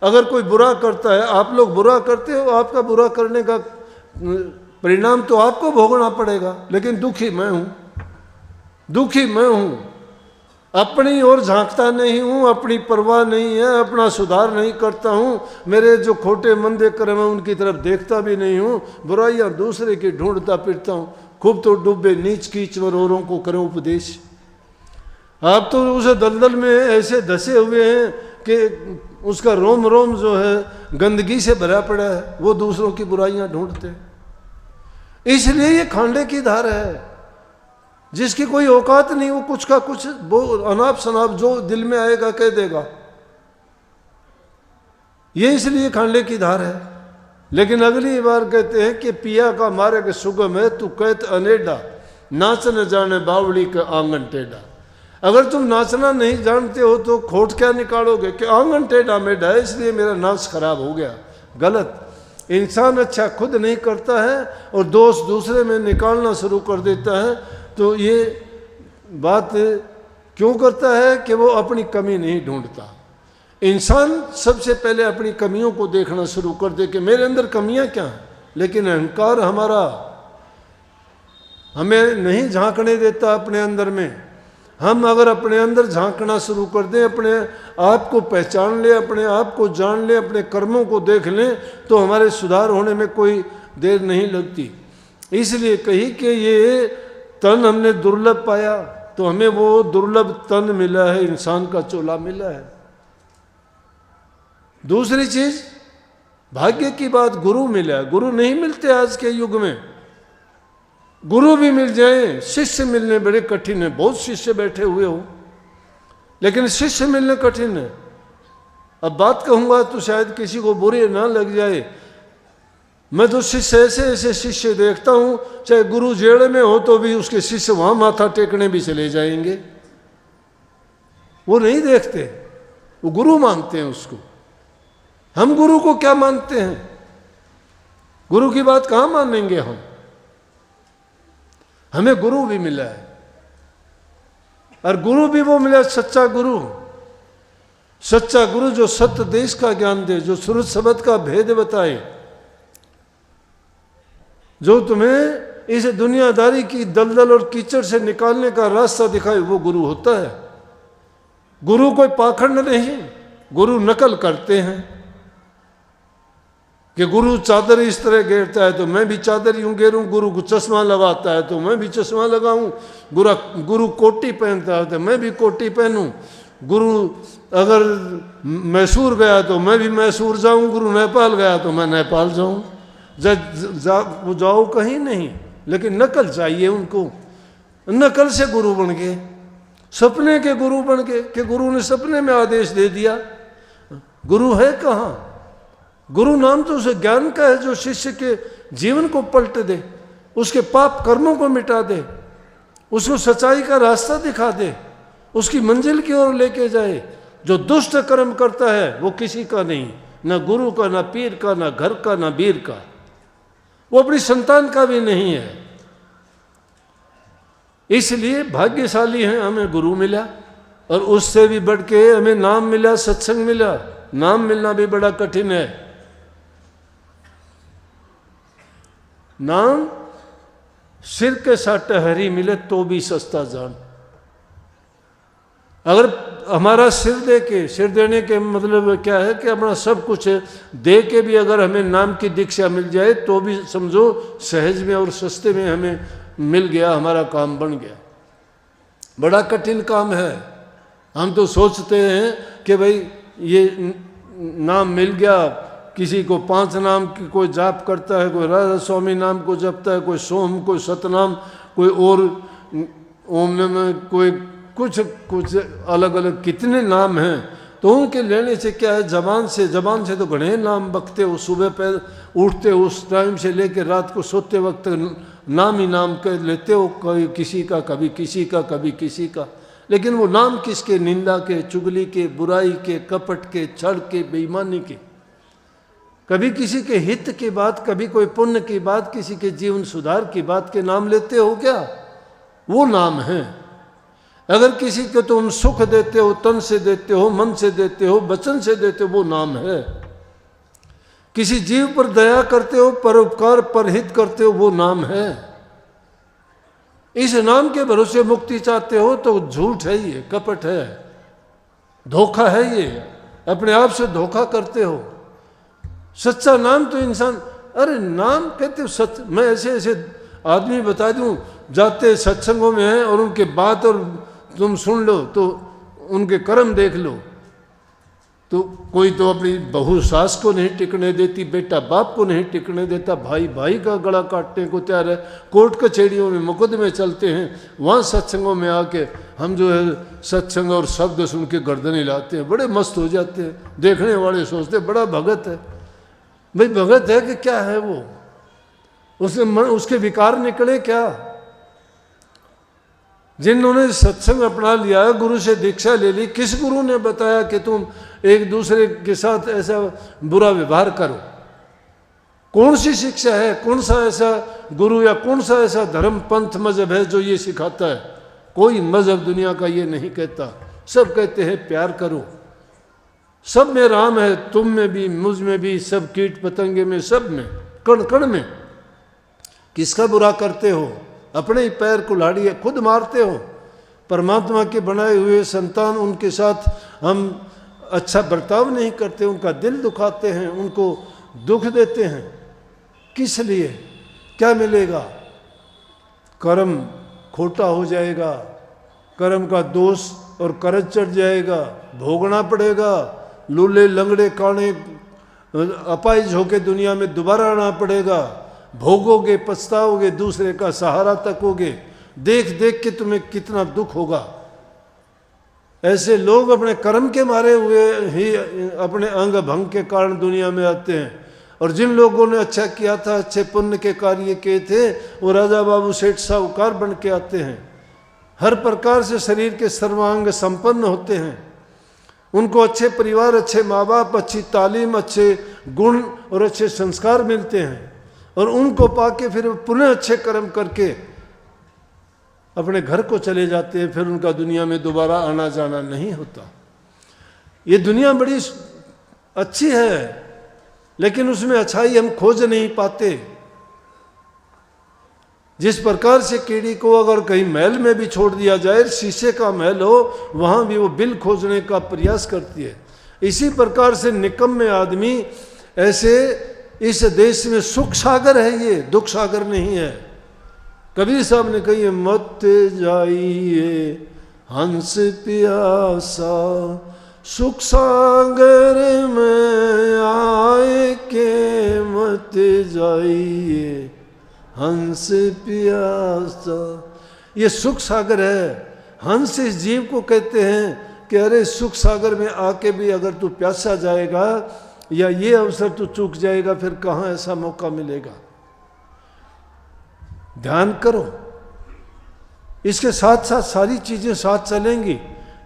अगर कोई बुरा करता है, आप लोग बुरा करते हो, आपका बुरा करने का परिणाम तो आपको भोगना पड़ेगा, लेकिन दुखी मैं हूँ, दुखी मैं हूँ। अपनी ओर झांकता नहीं हूँ, अपनी परवाह नहीं है, अपना सुधार नहीं करता हूँ, मेरे जो खोटे मंदे कर्म हैं उनकी तरफ देखता भी नहीं हूँ, बुराइयाँ दूसरे की ढूंढता फिरता हूँ। खूब तो डूबे नीच कीच और औरों को करें उपदेश। आप तो उस दलदल में ऐसे धसे हुए हैं कि उसका रोम रोम जो है गंदगी से भरा पड़ा है, वो दूसरों की बुराइयाँ ढूंढते हैं। इसलिए ये खांडे की धार है, जिसकी कोई औकात नहीं, वो कुछ का कुछ वो अनाप शनाप जो दिल में आएगा कह देगा। ये इसलिए खांडे की धार है। लेकिन अगली बार कहते हैं कि पिया का मार्ग सुगम है, तू कहत अनेडा, नाच न जाने बावड़ी का आंगन टेढ़ा। अगर तुम नाचना नहीं जानते हो तो खोट क्या निकालोगे कि आंगन टेढ़ा मेढ़ा है इसलिए मेरा नाच खराब हो गया। गलत। इंसान अच्छा खुद नहीं करता है और दोष दूसरे में निकालना शुरू कर देता है। तो ये बात क्यों करता है कि वो अपनी कमी नहीं ढूंढता। इंसान सबसे पहले अपनी कमियों को देखना शुरू कर दे कि मेरे अंदर कमियां क्या हैं, लेकिन अहंकार हमारा हमें नहीं झांकने देता अपने अंदर में। हम अगर अपने अंदर झांकना शुरू कर दें, अपने आप को पहचान ले, अपने आप को जान ले, अपने कर्मों को देख लें, तो हमारे सुधार होने में कोई देर नहीं लगती। इसलिए कही कि ये तन हमने दुर्लभ पाया, तो हमें वो दुर्लभ तन मिला है, इंसान का चोला मिला है। दूसरी चीज भाग्य की बात, गुरु मिला है। गुरु नहीं मिलते आज के युग में। गुरु भी मिल जाए, शिष्य मिलने बड़े कठिन है। बहुत शिष्य बैठे हुए हो, लेकिन शिष्य मिलने कठिन है। अब बात कहूंगा तो शायद किसी को बुरी ना लग जाए, मैं तो शिष्य ऐसे ऐसे शिष्य देखता हूं, चाहे गुरु जेड़ में हो तो भी उसके शिष्य वहां माथा टेकने भी चले जाएंगे। वो नहीं देखते, वो गुरु मानते हैं उसको। हम गुरु को क्या मानते हैं? गुरु की बात कहां मानेंगे हम? हमें गुरु भी मिला है, और गुरु भी वो मिला सच्चा गुरु। सच्चा गुरु जो सत्य देश का ज्ञान दे, जो सूरज शब्द का भेद बताए, जो तुम्हें इस दुनियादारी की दलदल और कीचड़ से निकालने का रास्ता दिखाए, वो गुरु होता है। गुरु कोई पाखंड नहीं, गुरु नकल करते हैं कि गुरु चादर इस तरह घेरता है तो मैं भी चादर यूं घेरूं, गुरु को चश्मा लगाता है तो मैं भी चश्मा लगाऊं, गुरु कोटी पहनता है तो मैं भी कोटी पहनूं, गुरु अगर मैसूर गया तो मैं भी मैसूर जाऊं, गुरु नेपाल गया तो मैं नेपाल जाऊं। वो जाओ कहीं नहीं, लेकिन नकल चाहिए उनको। नकल से गुरु बन गए, सपने के गुरु बन गए कि गुरु ने सपने में आदेश दे दिया। गुरु है कहाँ? गुरु नाम तो उसे ज्ञान का है जो शिष्य के जीवन को पलट दे, उसके पाप कर्मों को मिटा दे, उसको सच्चाई का रास्ता दिखा दे, उसकी मंजिल की ओर लेके जाए। जो दुष्ट कर्म करता है वो किसी का नहीं, ना गुरु का, ना पीर का, ना घर का, ना वीर का, वो अपनी संतान का भी नहीं है। इसलिए भाग्यशाली हैं, हमें गुरु मिला, और उससे भी बढ़ के हमें नाम मिला, सत्संग मिला। नाम मिलना भी बड़ा कठिन है। नाम सिर के साटे हरी मिले तो भी सस्ता जान। अगर हमारा सिर दे के, सिर देने के मतलब क्या है कि अपना सब कुछ दे के भी अगर हमें नाम की दीक्षा मिल जाए तो भी समझो सहज में और सस्ते में हमें मिल गया, हमारा काम बन गया। बड़ा कठिन काम है। हम तो सोचते हैं कि भाई ये नाम मिल गया, किसी को 5 नाम की कोई जाप करता है, कोई राधा स्वामी नाम को जपता है, कोई सोम, कोई सतनाम, कोई और ओम नमः, कोई कुछ अलग अलग कितने नाम हैं। तो उनके लेने से क्या है, जबान से तो घने नाम बकते हो। सुबह पैर उठते हो उस टाइम से लेकर रात को सोते वक्त नाम ही नाम कर लेते हो, कभी किसी का, कभी किसी का, कभी किसी का। लेकिन वो नाम किसके? निंदा के, चुगली के, बुराई के, कपट के, छल के, बेईमानी के। कभी किसी के हित की बात, कभी कोई पुण्य की बात, किसी के जीवन सुधार की बात के नाम लेते हो क्या? वो नाम है। अगर किसी को तुम सुख देते हो, तन से देते हो, मन से देते हो, वचन से देते हो, वो नाम है। किसी जीव पर दया करते हो, परोपकार, परहित करते हो, वो नाम है। इस नाम के भरोसे मुक्ति चाहते हो तो झूठ है, ये कपट है, धोखा है, ये अपने आप से धोखा करते हो। सच्चा नाम तो इंसान, अरे नाम कहते हो सच। मैं ऐसे ऐसे आदमी बता दूं, जाते सत्संगों में हैं और उनके बात और तुम सुन लो तो उनके कर्म देख लो। तो कोई तो अपनी बहू सास को नहीं टिकने देती, बेटा बाप को नहीं टिकने देता, भाई भाई का गला काटने को तैयार है, कोर्ट कचहरियों में मुकदमे चलते हैं। वहाँ सत्संगों में आके हम जो है सत्संग और शब्द सुन के गर्दन हिलाते हैं, बड़े मस्त हो जाते हैं। देखने वाले सोचते बड़ा भगत है। भाई भगत है कि क्या है वो? उसके विकार निकले क्या? जिन्होंने सत्संग अपना लिया, गुरु से दीक्षा ले ली, किस गुरु ने बताया कि तुम एक दूसरे के साथ ऐसा बुरा व्यवहार करो? कौन सी शिक्षा है? कौन सा ऐसा गुरु या कौन सा ऐसा धर्म, पंथ, मजहब है जो ये सिखाता है? कोई मजहब दुनिया का ये नहीं कहता। सब कहते हैं प्यार करो। सब में राम है, तुम में भी, मुझ में भी, सब कीट पतंगे में, सब में, कण कण में। किसका बुरा करते हो? अपने ही पैर कुल्हाड़ी खुद मारते हो। परमात्मा के बनाए हुए संतान, उनके साथ हम अच्छा बर्ताव नहीं करते, उनका दिल दुखाते हैं, उनको दुख देते हैं। किस लिए? क्या मिलेगा? कर्म खोटा हो जाएगा, कर्म का दोष और कर्ज चढ़ जाएगा, भोगना पड़ेगा, लूले लंगड़े काने अपाहिज होके दुनिया में दोबारा आना पड़ेगा, भोगोगे, पछताओगे, दूसरे का सहारा तकोगे, देख देख के तुम्हें कितना दुख होगा। ऐसे लोग अपने कर्म के मारे हुए ही अपने अंग भंग के कारण दुनिया में आते हैं। और जिन लोगों ने अच्छा किया था, अच्छे पुण्य के कार्य किए थे, वो राजा बाबू सेठ साहूकार बन के आते हैं, हर प्रकार से शरीर के सर्वांग संपन्न होते हैं, उनको अच्छे परिवार, अच्छे माँ बाप, अच्छी तालीम, अच्छे गुण और अच्छे संस्कार मिलते हैं, और उनको पाके फिर पुनः अच्छे कर्म करके अपने घर को चले जाते हैं। फिर उनका दुनिया में दोबारा आना जाना नहीं होता। ये दुनिया बड़ी अच्छी है, लेकिन उसमें अच्छाई हम खोज नहीं पाते। जिस प्रकार से कीड़ी को अगर कहीं महल में भी छोड़ दिया जाए, शीशे का महल हो, वहां भी वो बिल खोजने का प्रयास करती है। इसी प्रकार से निकम्मे आदमी ऐसे, इस देश में सुख सागर है, ये दुख सागर नहीं है। कबीर साहब ने कही है, मत जाइए हंस प्यासा, सुख सागर में आए के मत जाइए हंस प्यासा। ये सुख सागर है। हंस इस जीव को कहते हैं कि अरे सुख सागर में आके भी अगर तू प्यासा जाएगा या ये अवसर तू चूक जाएगा, फिर कहाँ ऐसा मौका मिलेगा। ध्यान करो, इसके साथ साथ सारी चीजें साथ चलेंगी।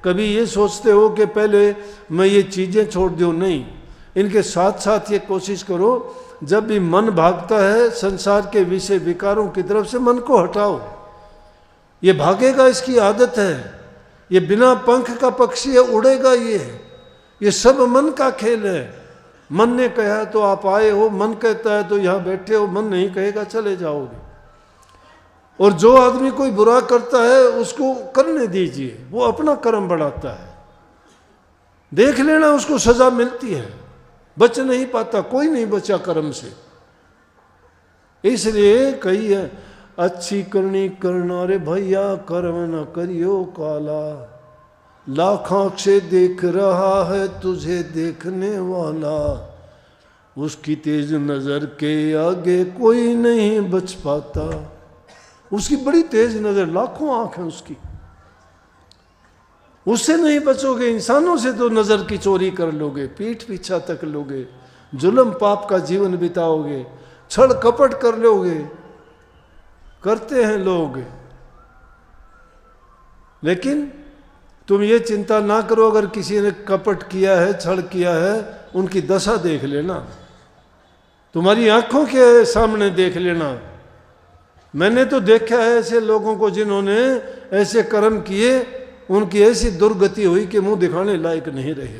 कभी ये सोचते हो कि पहले मैं ये चीजें छोड़ दूं, नहीं, इनके साथ साथ ये कोशिश करो, जब भी मन भागता है संसार के विषय विकारों की तरफ से, मन को हटाओ। ये भागेगा, इसकी आदत है, ये बिना पंख का पक्षी है, उड़ेगा। ये सब मन का खेल है। मन ने कहा तो आप आए हो, मन कहता है तो यहाँ बैठे हो, मन नहीं कहेगा चले जाओगे। और जो आदमी कोई बुरा करता है उसको करने दीजिए, वो अपना कर्म बढ़ाता है। देख लेना, उसको सजा मिलती है, बच नहीं पाता, कोई नहीं बचा कर्म से। इसलिए कही है, अच्छी करनी करना रे भैया, कर्म न करियो काला, लाख आँख से देख रहा है तुझे देखने वाला, उसकी तेज नजर के आगे कोई नहीं बच पाता। उसकी बड़ी तेज नजर, लाखों आंख है उसकी, उससे नहीं बचोगे। इंसानों से तो नजर की चोरी कर लोगे, पीठ पीछा तक लोगे, जुल्म पाप का जीवन बिताओगे, छल कपट कर लोगे, करते हैं लोग। लेकिन तुम ये चिंता ना करो, अगर किसी ने कपट किया है, छल किया है, उनकी दशा देख लेना, तुम्हारी आंखों के सामने देख लेना। मैंने तो देखा है ऐसे लोगों को जिन्होंने ऐसे कर्म किए, उनकी ऐसी दुर्गति हुई कि मुंह दिखाने लायक नहीं रहे।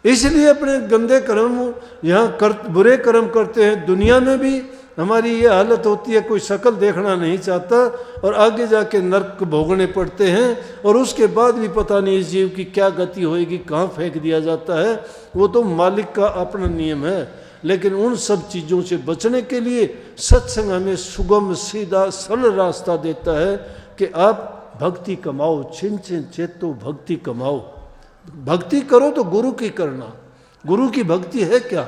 इसलिए अपने गंदे कर्म यहाँ बुरे कर्म करते हैं। दुनिया में भी हमारी ये हालत होती है, कोई शक्ल देखना नहीं चाहता और आगे जाके नर्क भोगने पड़ते हैं, और उसके बाद भी पता नहीं इस जीव की क्या गति होएगी, कहाँ फेंक दिया जाता है। वो तो मालिक का अपना नियम है। लेकिन उन सब चीज़ों से बचने के लिए सत्संग हमें सुगम, सीधा, सरल रास्ता देता है कि आप भक्ति कमाओ, छिन छिन चेतो भक्ति कमाओ। भक्ति करो तो गुरु की करना। गुरु की भक्ति है क्या?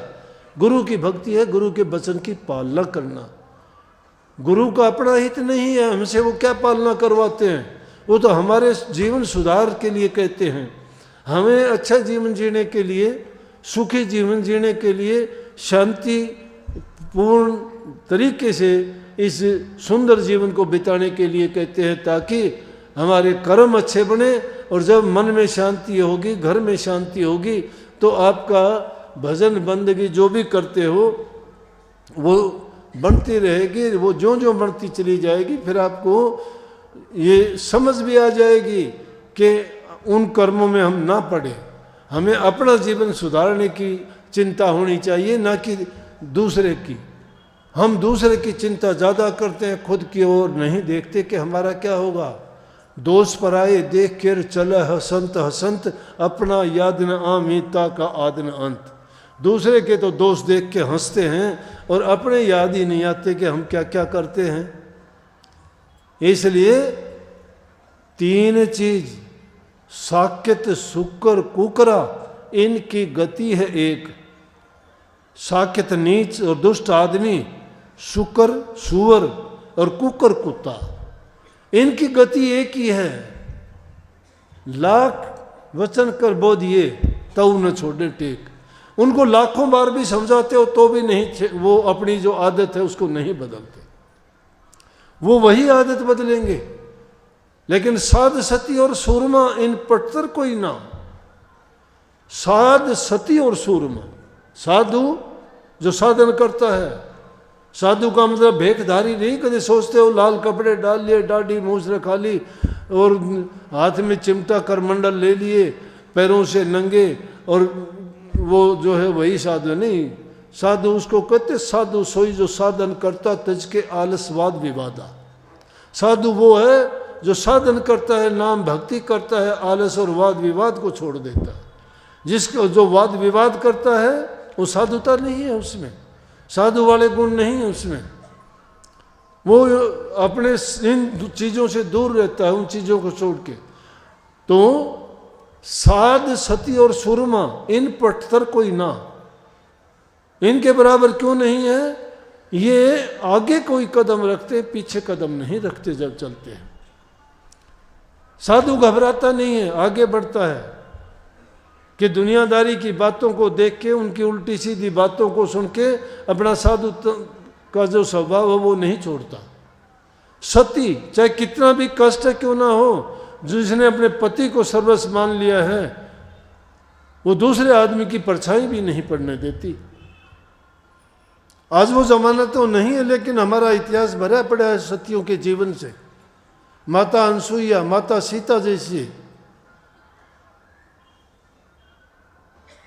गुरु की भक्ति है गुरु के वचन की पालना करना। गुरु का अपना हित नहीं है, हमसे वो क्या पालना करवाते हैं? वो तो हमारे जीवन सुधार के लिए कहते हैं, हमें अच्छा जीवन जीने के लिए, सुखी जीवन जीने के लिए, शांति पूर्ण तरीके से इस सुंदर जीवन को बिताने के लिए कहते हैं, ताकि हमारे कर्म अच्छे बने। और जब मन में शांति होगी, घर में शांति होगी, तो आपका भजन बंदगी जो भी करते हो वो बढ़ती रहेगी। वो जो जो बढ़ती चली जाएगी, फिर आपको ये समझ भी आ जाएगी कि उन कर्मों में हम ना पड़े। हमें अपना जीवन सुधारने की चिंता होनी चाहिए, ना कि दूसरे की। हम दूसरे की चिंता ज़्यादा करते हैं, खुद की ओर नहीं देखते कि हमारा क्या होगा। दोष पराये देख कर चल हसंत हसंत, अपना याद न आमीता का आद न अंत। दूसरे के तो दोष देख के हंसते हैं और अपने याद ही नहीं आते कि हम क्या क्या करते हैं। इसलिए तीन चीज, साकेत, शुक्र, कुकरा, इनकी गति है एक। साकेत नीच और दुष्ट आदमी, शुक्र सुअर और कुकर कुत्ता, इनकी गति एक ही है। लाख वचन कर बोधिए तऊ न छोड़े टेक। उनको लाखों बार भी समझाते हो तो भी नहीं, वो अपनी जो आदत है उसको नहीं बदलते। वो वही आदत बदलेंगे। लेकिन साध, सती और सूरमा, इन पटतर कोई नाम। साध, सती और सूरमा। साधु जो साधन करता है, साधु का मतलब भेखधारी नहीं। कभी सोचते हो लाल कपड़े डाल लिए, दाढ़ी मूछ रखा ली और हाथ में चिमटा करमंडल ले लिए, पैरों से नंगे, और वो जो है वही साधु नहीं। साधु उसको कहते, साधु सोई जो साधन करता तज के आलस वाद विवादा। साधु वो है जो साधन करता है, नाम भक्ति करता है, आलस और वाद विवाद को छोड़ देता है। जिसको जो वाद विवाद करता है वो साधुता नहीं है उसमें, साधु वाले गुण नहीं है उसमें। वो अपने इन चीज़ों से दूर रहता है, उन चीज़ों को छोड़ के। तो साध, सती और सुरमा, इन पटतर कोई ना। इनके बराबर क्यों नहीं है? ये आगे कोई कदम रखते, पीछे कदम नहीं रखते जब चलते हैं। साधु घबराता नहीं है, आगे बढ़ता है कि दुनियादारी की बातों को देख के, उनकी उल्टी सीधी बातों को सुन के अपना साधु का जो स्वभाव है वो नहीं छोड़ता। सती, चाहे कितना भी कष्ट क्यों ना हो, जिसने अपने पति को सर्वस्व मान लिया है, वो दूसरे आदमी की परछाई भी नहीं पड़ने देती। आज वो जमाना तो नहीं है, लेकिन हमारा इतिहास भरा पड़ा है सतियों के जीवन से। माता अनसुईया, माता सीता जैसी।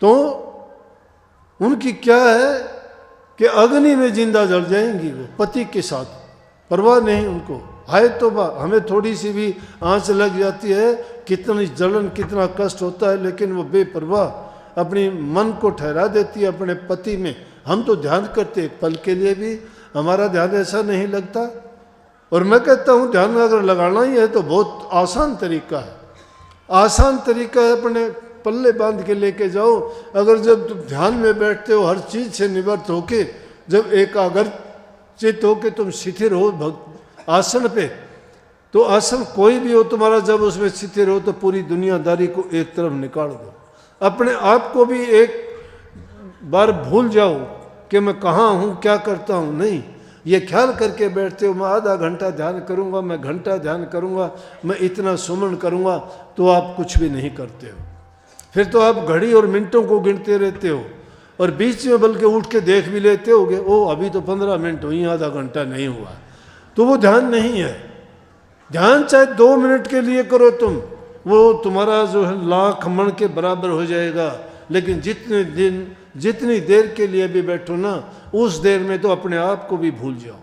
तो उनकी क्या है कि अग्नि में जिंदा जल जाएंगी वो पति के साथ, परवाह नहीं उनको। हाय तौबा, हमें थोड़ी सी भी आंच लग जाती है, कितनी जलन, कितना कष्ट होता है, लेकिन वो बेपरवाह अपनी मन को ठहरा देती है अपने पति में। हम तो ध्यान करते, एक पल के लिए भी हमारा ध्यान ऐसा नहीं लगता। और मैं कहता हूँ ध्यान अगर लगाना ही है तो बहुत आसान तरीका है। आसान तरीका है, अपने पल्ले बांध के लेके जाओ। अगर जब तुम ध्यान में बैठते हो, हर चीज़ से निवृत्त होके, जब एकाग्रचित होके तुम शिथिर हो आसन पे, तो आसन कोई भी हो तुम्हारा, जब उसमें शिथिर हो तो पूरी दुनियादारी को एक तरफ निकाल दो। अपने आप को भी एक बार भूल जाओ कि मैं कहाँ हूँ, क्या करता हूँ। नहीं, ये ख्याल करके बैठते हो मैं आधा घंटा ध्यान करूँगा, मैं घंटा ध्यान करूँगा, मैं इतना सुमन करूँगा, तो आप कुछ भी नहीं करते हो। फिर तो आप घड़ी और मिनटों को गिनते रहते हो, और बीच में बल्कि उठ के देख भी लेते होगे, ओ अभी तो 15 मिनट हुई, आधा घंटा नहीं हुआ। तो वो ध्यान नहीं है। ध्यान चाहे 2 मिनट के लिए करो तुम, वो तुम्हारा जो है लाख मन के बराबर हो जाएगा। लेकिन जितनी देर के लिए भी बैठो ना, उस देर में तो अपने आप को भी भूल जाओ।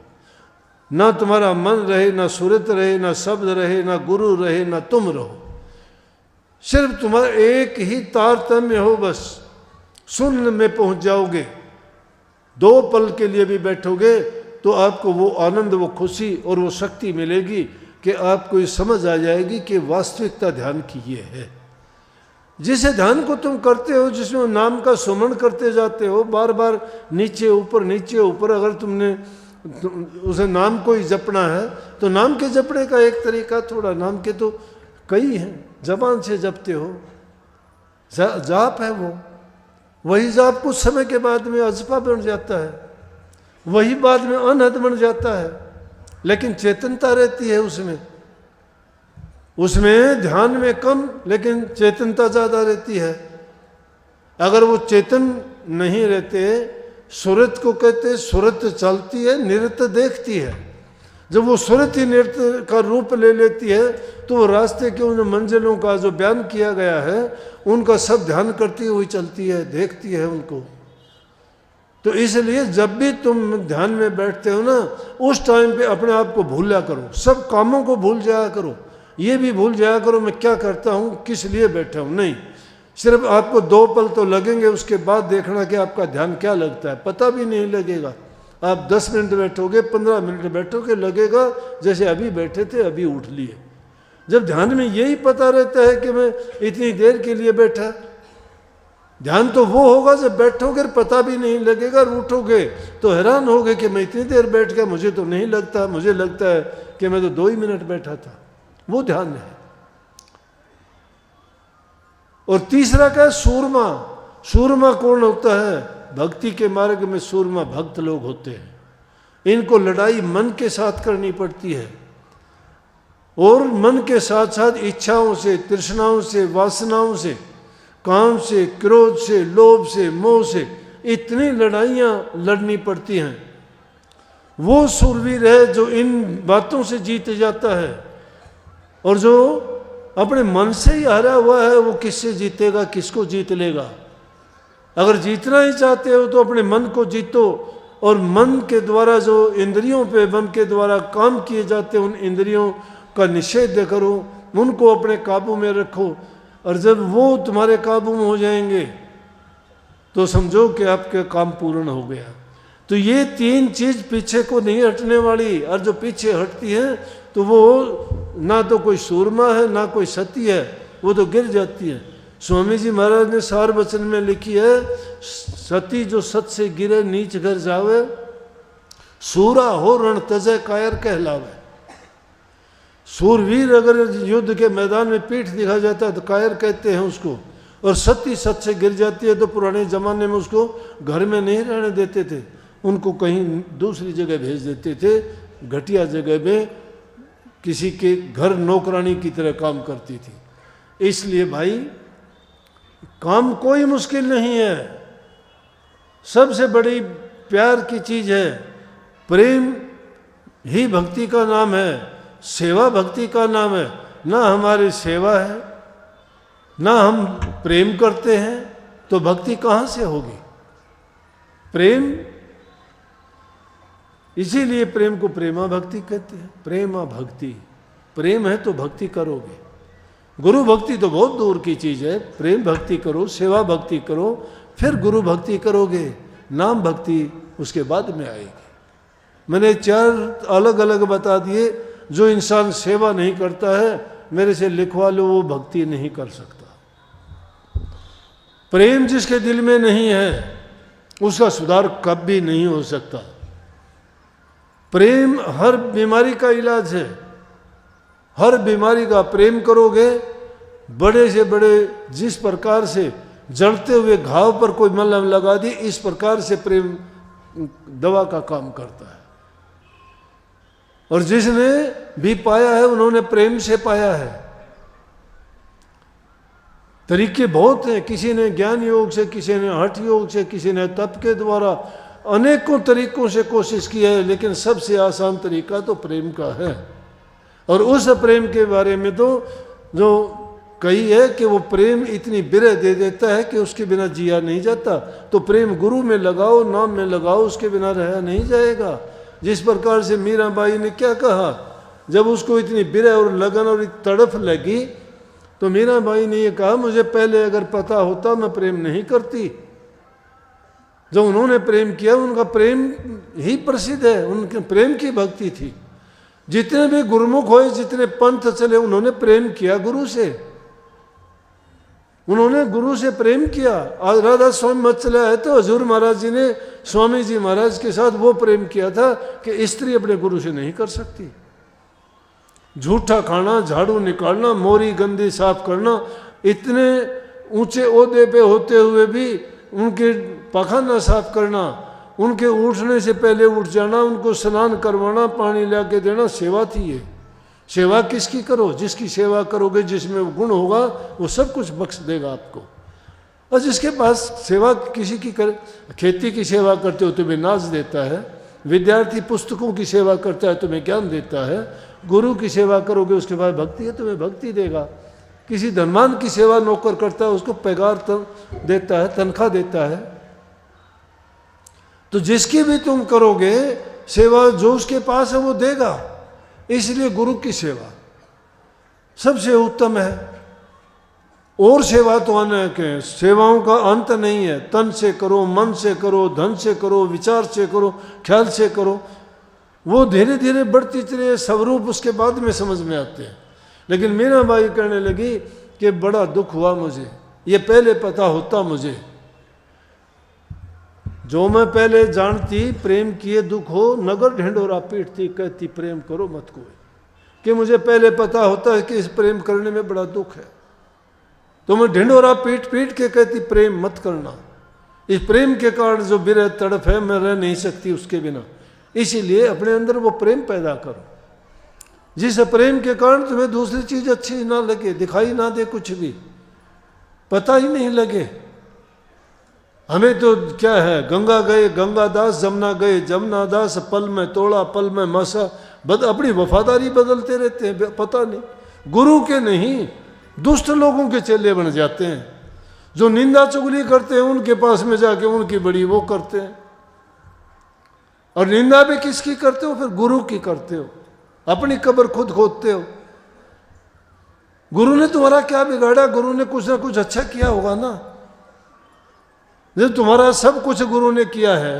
ना तुम्हारा मन रहे, ना सूरत रहे, ना शब्द रहे, ना गुरु रहे, ना तुम रहो। सिर्फ तुम्हारा एक ही तारतम्य हो, बस शून्य में पहुंच जाओगे। 2 पल के लिए भी बैठोगे तो आपको वो आनंद, वो खुशी और वो शक्ति मिलेगी कि आपको ये समझ आ जाएगी कि वास्तविकता ध्यान की ये है। जिस ध्यान को तुम करते हो, जिसमें नाम का सुमन करते जाते हो, बार बार नीचे ऊपर, अगर तुमने उसे नाम को ही जपना है तो नाम के जपने का एक तरीका, थोड़ा नाम के तो कई हैं, जबान से जपते हो, जाप है वो। वही जाप कुछ समय के बाद में अजपा बन जाता है, वही बाद में अनहद बन जाता है, लेकिन चेतनता रहती है उसमें ध्यान में कम, लेकिन चेतनता ज़्यादा रहती है। अगर वो चेतन नहीं रहते, सुरत को कहते, सुरत चलती है, नृत्य देखती है। जब वो सुरत ही नृत्य का रूप ले लेती है तो वो रास्ते के उन मंजिलों का जो बयान किया गया है उनका सब ध्यान करती हुई चलती है, देखती है उनको। तो इसलिए जब भी तुम ध्यान में बैठते हो ना, उस टाइम पे अपने आप को भूला करो, सब कामों को भूल जाया करो, ये भी भूल जाया करो मैं क्या करता हूँ, किस लिए बैठा हूँ। नहीं, सिर्फ आपको 2 पल तो लगेंगे, उसके बाद देखना कि आपका ध्यान क्या लगता है, पता भी नहीं लगेगा। आप 10 मिनट बैठोगे, 15 मिनट बैठोगे, लगेगा जैसे अभी बैठे थे, अभी उठ लिए। जब ध्यान में यही पता रहता है कि मैं इतनी देर के लिए बैठा, ध्यान तो वो होगा जब बैठोगे पता भी नहीं लगेगा, और उठोगे तो हैरान होगे कि मैं इतनी देर बैठ गया, मुझे तो नहीं लगता, मुझे लगता है कि मैं तो 2 ही मिनट बैठा था। वो ध्यान है। और तीसरा क्या है? सूरमा। सूरमा कौन होता है? भक्ति के मार्ग में सूरमा भक्त लोग होते हैं। इनको लड़ाई मन के साथ करनी पड़ती है, और मन के साथ साथ इच्छाओं से, तृष्णाओं से, वासनाओं से, काम से, क्रोध से, लोभ से, मोह से, इतनी लड़ाइयाँ लड़नी पड़ती हैं। वो सूरवीर है जो इन बातों से जीत जाता है। और जो अपने मन से ही हारा हुआ है, वो किससे जीतेगा, किसको जीत लेगा? अगर जीतना ही चाहते हो तो अपने मन को जीतो, और मन के द्वारा जो इंद्रियों पे, मन के द्वारा काम किए जाते हैं, उन इंद्रियों का निषेध करो, उनको अपने काबू में रखो। और जब वो तुम्हारे काबू में हो जाएंगे तो समझो कि आपका काम पूर्ण हो गया। तो ये 3 चीज़ पीछे को नहीं हटने वाली, और जो पीछे हटती है तो वो ना तो कोई सूरमा है, ना कोई सती है, वो तो गिर जाती है। स्वामी जी महाराज ने सार वचन में लिखी है, सती जो सत से गिरे नीच घर जावे, सूरा हो रण तजय कायर कहलावे। सूरवीर अगर युद्ध के मैदान में पीठ दिखा जाता है तो कायर कहते हैं उसको, और सती सत से गिर जाती है तो पुराने ज़माने में उसको घर में नहीं रहने देते थे, उनको कहीं दूसरी जगह भेज देते थे, घटिया जगह में किसी के घर नौकरानी की तरह काम करती थी। इसलिए भाई काम कोई मुश्किल नहीं है, सबसे बड़ी प्यार की चीज़ है। प्रेम ही भक्ति का नाम है, सेवा भक्ति का नाम है। ना हमारी सेवा है, ना हम प्रेम करते हैं, तो भक्ति कहाँ से होगी? प्रेम, इसीलिए प्रेम को प्रेमा भक्ति कहते हैं। प्रेमा भक्ति, प्रेम है तो भक्ति करोगे। गुरु भक्ति तो बहुत दूर की चीज़ है। प्रेम भक्ति करो, सेवा भक्ति करो, फिर गुरु भक्ति करोगे, नाम भक्ति उसके बाद में आएगी। मैंने 4 अलग अलग बता दिए। जो इंसान सेवा नहीं करता है, मेरे से लिखवा लो, वो भक्ति नहीं कर सकता। प्रेम जिसके दिल में नहीं है, उसका सुधार कभी नहीं हो सकता। प्रेम हर बीमारी का इलाज है। हर बीमारी का प्रेम करोगे, बड़े से बड़े, जिस प्रकार से जलते हुए घाव पर कोई मलहम लगा दी, इस प्रकार से प्रेम दवा का काम करता है। और जिसने भी पाया है, उन्होंने प्रेम से पाया है। तरीके बहुत हैं, किसी ने ज्ञान योग से, किसी ने हठ योग से, किसी ने तप के द्वारा, अनेकों तरीकों से कोशिश की है, लेकिन सबसे आसान तरीका तो प्रेम का है। और उस प्रेम के बारे में तो जो कही है कि वो प्रेम इतनी बिरह दे देता है कि उसके बिना जिया नहीं जाता। तो प्रेम गुरु में लगाओ, नाम में लगाओ, उसके बिना रहा नहीं जाएगा। जिस प्रकार से मीराबाई ने क्या कहा, जब उसको इतनी बिरह और लगन और तड़फ लगी, तो मीराबाई ने ये कहा, मुझे पहले अगर पता होता मैं प्रेम नहीं करती। जो उन्होंने प्रेम किया, उनका प्रेम ही प्रसिद्ध है, उनके प्रेम की भक्ति थी। जितने भी गुरुमुख हुए, जितने पंथ चले, उन्होंने प्रेम किया गुरु से। उन्होंने गुरु से प्रेम किया। आज राधा स्वामी मत चला है तो हजूर महाराज जी ने स्वामी जी महाराज के साथ वो प्रेम किया था कि स्त्री अपने गुरु से नहीं कर सकती। झूठा खाना, झाड़ू निकालना, मोरी गंदी साफ करना, इतने ऊंचे ओहदे पे होते हुए भी उनके पखाना साफ करना, उनके उठने से पहले उठ जाना, उनको स्नान करवाना, पानी ला के देना, सेवा थी ये। सेवा किसकी करो? जिसकी सेवा करोगे, जिसमें गुण होगा, वो सब कुछ बख्श देगा आपको। और जिसके पास सेवा किसी की कर, खेती की सेवा करते हो तुम्हें नाज देता है, विद्यार्थी पुस्तकों की सेवा करता है तुम्हें ज्ञान देता है, गुरु की सेवा करोगे उसके बाद भक्ति है, तुम्हें भक्ति देगा। किसी धनवान की सेवा नौकर करता है, उसको पगार देता है, तनख्वाह देता है। तो जिसकी भी तुम करोगे सेवा, जो उसके पास है वो देगा। इसलिए गुरु की सेवा सबसे उत्तम है। और सेवा तो अनेक है, सेवाओं का अंत नहीं है। तन से करो, मन से करो, धन से करो, विचार से करो, ख्याल से करो, वो धीरे धीरे बढ़ती चले, स्वरूप उसके बाद में समझ में आते हैं। लेकिन मीराबाई कहने लगी कि बड़ा दुख हुआ मुझे, ये पहले पता होता मुझे, जो मैं पहले जानती प्रेम किए दुख हो, नगर ढिंडोरा पीटती कहती प्रेम करो मत कोई, कि मुझे पहले पता होता है कि इस प्रेम करने में बड़ा दुख है, तो मैं ढिंडोरा पीट पीट के कहती प्रेम मत करना। इस प्रेम के कारण जो बिरह तड़प है, मैं रह नहीं सकती उसके बिना, इसीलिए अपने अंदर वो प्रेम पैदा करो, जिस प्रेम के कारण तुम्हें दूसरी चीज अच्छी ना लगे, दिखाई ना दे, कुछ भी पता ही नहीं लगे। हमें तो क्या है, गंगा गए गंगादास, जमुना गए जमुनादास, पल में तोड़ा पल में मसा, अपनी वफादारी बदलते रहते हैं, पता नहीं। गुरु के नहीं, दुष्ट लोगों के चेले बन जाते हैं, जो निंदा चुगली करते हैं उनके पास में जाके उनकी बड़ी वो करते हैं। और निंदा भी किसकी करते हो? फिर गुरु की करते हो, अपनी कब्र खुद खोदते हो। गुरु ने तुम्हारा क्या बिगाड़ा? गुरु ने कुछ ना कुछ अच्छा किया होगा ना। जब तुम्हारा सब कुछ गुरु ने किया है,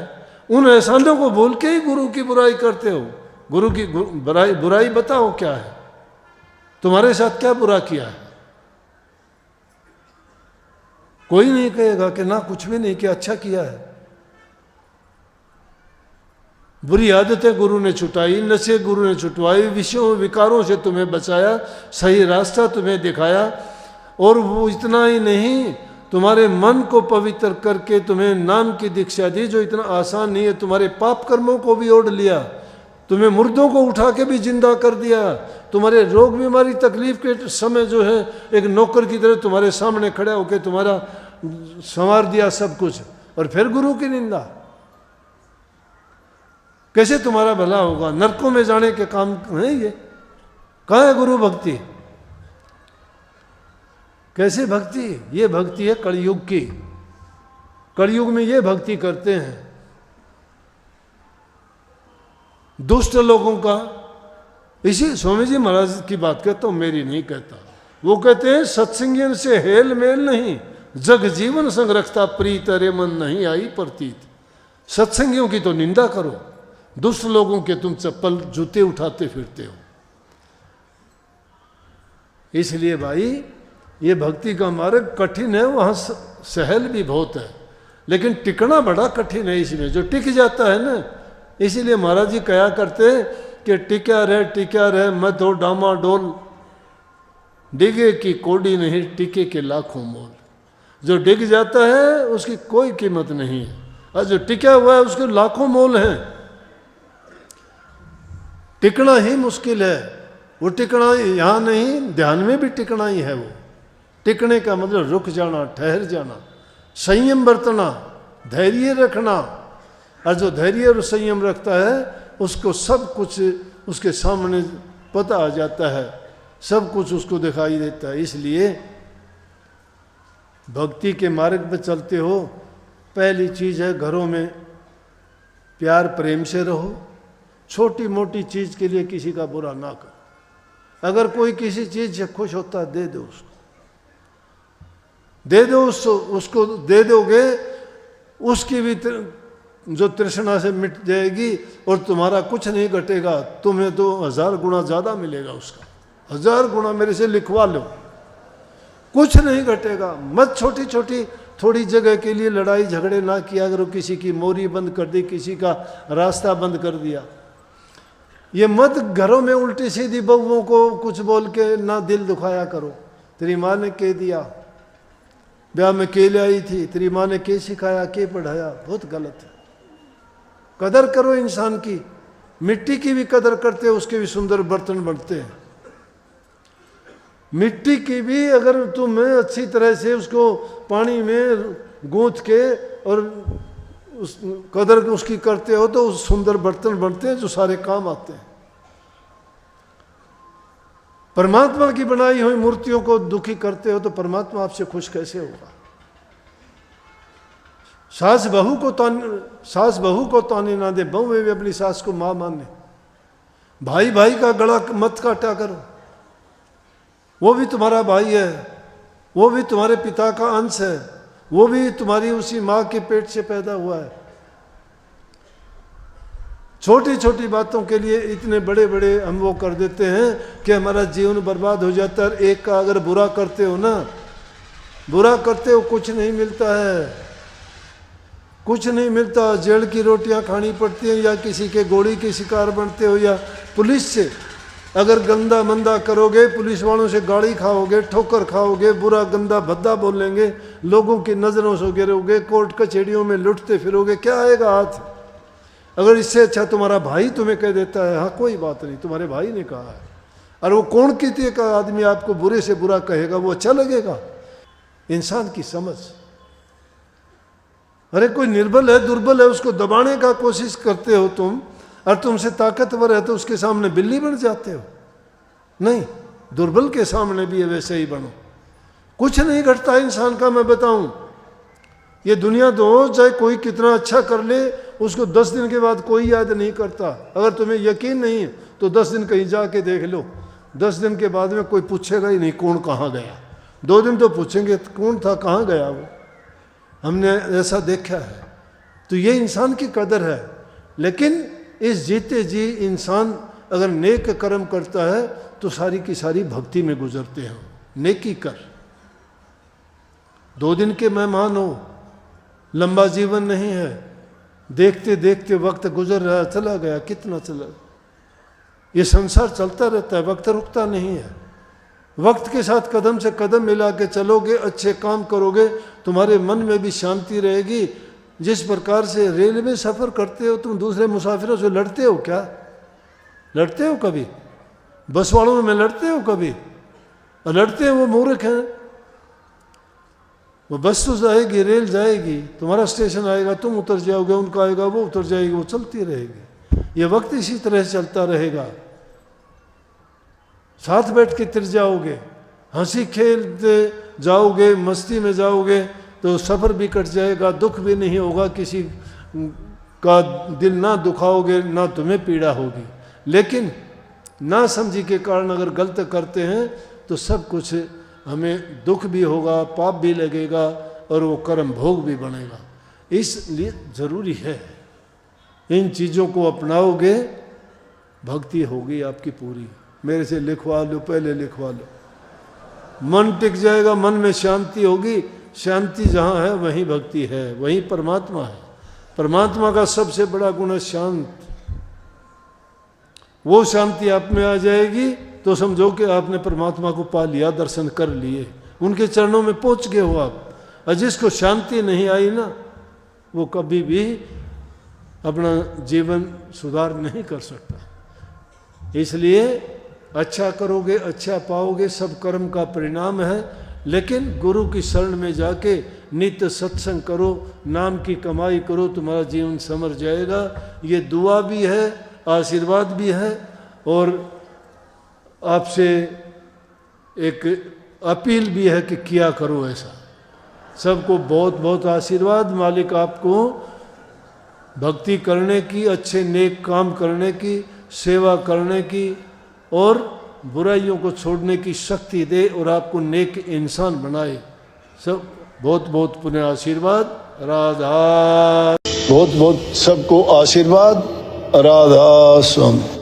उन एहसानों को भूल के ही गुरु की बुराई करते हो। गुरु की बुराई बताओ क्या है, तुम्हारे साथ क्या बुरा किया है? कोई नहीं कहेगा कि ना कुछ भी नहीं किया, अच्छा किया है। बुरी आदतें गुरु ने छुटाई, नशे गुरु ने छुटवाई, विषयों विकारों से तुम्हें बचाया, सही रास्ता तुम्हें दिखाया। और वो इतना ही नहीं, तुम्हारे मन को पवित्र करके तुम्हें नाम की दीक्षा दी, जो इतना आसान नहीं है। तुम्हारे पाप कर्मों को भी ओढ़ लिया, तुम्हें मुर्दों को उठा के भी जिंदा कर दिया। तुम्हारे रोग बीमारी तकलीफ के समय जो है एक नौकर की तरह तुम्हारे सामने खड़ा होकर तुम्हारा संवार दिया सब कुछ। और फिर गुरु की निंदा, कैसे तुम्हारा भला होगा? नरकों में जाने के काम है ये। कहाँ है गुरु भक्ति? कैसे भक्ति? ये भक्ति है कलयुग की। कलयुग में ये भक्ति करते हैं दुष्ट लोगों का। इसी स्वामी जी महाराज की बात कहता हूं, मेरी नहीं कहता। वो कहते हैं सत्संगियन से हेल मेल नहीं, जग जीवन संग रखता प्रीत, अरे मन नहीं आई प्रतीत। सत्संगियों की तो निंदा करो, दुष्ट लोगों के तुम चप्पल जूते उठाते फिरते हो। इसलिए भाई ये भक्ति का मार्ग कठिन है, वहां सहल भी बहुत है, लेकिन टिकना बड़ा कठिन है इसमें। जो टिक जाता है ना, इसीलिए महाराज जी कहा करते कि टिका रहे मत हो डामा डोल, डिगे की कोडी नहीं टिके के लाखों मोल। जो डिग जाता है उसकी कोई कीमत नहीं है, और जो टिका हुआ है उसके लाखों मोल हैं। टिकना ही मुश्किल है। वो टिकना यहाँ नहीं, ध्यान में भी टिकना ही है। वो टिकने का मतलब रुक जाना, ठहर जाना, संयम बरतना, धैर्य रखना। और जो धैर्य और संयम रखता है उसको सब कुछ उसके सामने पता आ जाता है, सब कुछ उसको दिखाई देता है। इसलिए भक्ति के मार्ग पर चलते हो, पहली चीज है घरों में प्यार प्रेम से रहो। छोटी मोटी चीज के लिए किसी का बुरा ना करो। अगर कोई किसी चीज से खुश होता है, दे दो उसको, दे दो उसको दे दोगे, उसकी भी जो तृष्णा से मिट जाएगी और तुम्हारा कुछ नहीं घटेगा। तुम्हें तो 1000 गुना ज्यादा मिलेगा उसका। 1000 गुना मेरे से लिखवा लो, कुछ नहीं घटेगा। मत छोटी छोटी थोड़ी जगह के लिए लड़ाई झगड़े ना किया करो। किसी की मोरी बंद कर दी, किसी का रास्ता बंद कर दिया। ये मत घरों में उल्टी सीधी बहुओं को कुछ बोल के ना दिल दुखाया करो। तेरी माँ ने कह दिया, ब्याह में के ले आई थी, तेरी माँ ने के सिखाया, के पढ़ाया, बहुत गलत है। कदर करो इंसान की। मिट्टी की भी कदर करते हो, उसके भी सुंदर बर्तन बनते हैं। मिट्टी की भी अगर तुम अच्छी तरह से उसको पानी में गूंथ के और उस कदर उसकी करते हो तो सुंदर बर्तन बनते हैं जो सारे काम आते हैं। परमात्मा की बनाई हुई मूर्तियों को दुखी करते हो तो परमात्मा आपसे खुश कैसे होगा? सास बहू को ताने ना दे, बहू में भी अपनी सास को मां माने। भाई भाई का गला मत काटा करो, वो भी तुम्हारा भाई है। वो भी तुम्हारे पिता का अंश है, वो भी तुम्हारी उसी माँ के पेट से पैदा हुआ है। छोटी छोटी बातों के लिए इतने बड़े बड़े हम वो कर देते हैं कि हमारा जीवन बर्बाद हो जाता है। एक का अगर बुरा करते हो ना, बुरा करते हो, कुछ नहीं मिलता है, कुछ नहीं मिलता। जेल की रोटियां खानी पड़ती हैं, या किसी के गोली के शिकार बनते हो, या पुलिस से अगर गंदा मंदा करोगे, पुलिस वालों से गाड़ी खाओगे, ठोकर खाओगे, बुरा गंदा भद्दा बोलेंगे, लोगों की नज़रों से गिरोगे, कोर्ट कचहरियों में लुटते फिरोगे, क्या आएगा हाथ? अगर इससे अच्छा तुम्हारा भाई तुम्हें कह देता है, हाँ कोई बात नहीं, तुम्हारे भाई ने कहा है, और वो कौन कितने का आदमी आपको बुरे से बुरा कहेगा, वो अच्छा लगेगा? इंसान की समझ। अरे कोई निर्बल है, दुर्बल है, उसको दबाने का कोशिश करते हो तुम, और तुमसे ताकतवर है तो उसके सामने बिल्ली बन जाते हो। नहीं, दुर्बल के सामने भी वैसे ही बनो। कुछ नहीं घटता इंसान का, मैं बताऊं, ये दुनिया दो, चाहे कोई कितना अच्छा कर ले, उसको 10 दिन के बाद कोई याद नहीं करता। अगर तुम्हें यकीन नहीं है तो 10 दिन कहीं जाके देख लो, 10 दिन के बाद में कोई पूछेगा ही नहीं कौन कहाँ गया। 2 दिन तो पूछेंगे कौन था, कहाँ गया वो, हमने ऐसा देखा है। तो ये इंसान की कदर है। लेकिन इस जीते जी इंसान अगर नेक कर्म करता है तो सारी की सारी भक्ति में गुजरते हैं। नेकी कर, 2 दिन के मेहमान हो, लंबा जीवन नहीं है, देखते देखते वक्त गुजर रहा है, चला गया, कितना चला। ये संसार चलता रहता है, वक्त रुकता नहीं है। वक्त के साथ कदम से कदम मिला के चलोगे, अच्छे काम करोगे, तुम्हारे मन में भी शांति रहेगी। जिस प्रकार से रेल में सफ़र करते हो, तुम दूसरे मुसाफिरों से लड़ते हो क्या? लड़ते हो कभी? बस वालों में लड़ते हो कभी? और लड़ते हैं वो मूर्ख हैं। वो बस तो जाएगी, रेल जाएगी, तुम्हारा स्टेशन आएगा, तुम उतर जाओगे, उनका आएगा, वो उतर जाएगी, वो चलती रहेगी। ये वक्त इसी तरह चलता रहेगा। साथ बैठ के तिर जाओगे, हंसी खेलते जाओगे, मस्ती में जाओगे, तो सफ़र भी कट जाएगा, दुख भी नहीं होगा, किसी का दिल ना दुखाओगे, ना तुम्हें पीड़ा होगी। लेकिन ना समझी के कारण अगर गलत करते हैं तो सब कुछ हमें दुख भी होगा, पाप भी लगेगा, और वो कर्म भोग भी बनेगा। इसलिए ज़रूरी है इन चीज़ों को अपनाओगे, भक्ति होगी आपकी पूरी। मेरे से लिखवा लो, पहले लिखवा लो, मन टिक जाएगा, मन में शांति होगी। शांति जहाँ है वहीं भक्ति है, वहीं परमात्मा है। परमात्मा का सबसे बड़ा गुण है शांत। वो शांति आप में आ जाएगी तो समझो कि आपने परमात्मा को पा लिया, दर्शन कर लिए, उनके चरणों में पहुंच गए हो आप। और जिसको शांति नहीं आई ना, वो कभी भी अपना जीवन सुधार नहीं कर सकता। इसलिए अच्छा करोगे, अच्छा पाओगे, सब कर्म का परिणाम है। लेकिन गुरु की शरण में जाके नित्य सत्संग करो, नाम की कमाई करो, तुम्हारा जीवन संवर जाएगा। ये दुआ भी है, आशीर्वाद भी है, और आपसे एक अपील भी है कि किया करो ऐसा। सबको बहुत बहुत आशीर्वाद। मालिक आपको भक्ति करने की, अच्छे नेक काम करने की, सेवा करने की और बुराइयों को छोड़ने की शक्ति दे, और आपको नेक इंसान बनाए। सब बहुत बहुत पुण्य आशीर्वाद। राधा बहुत बहुत सबको आशीर्वाद। राधा स्वामी।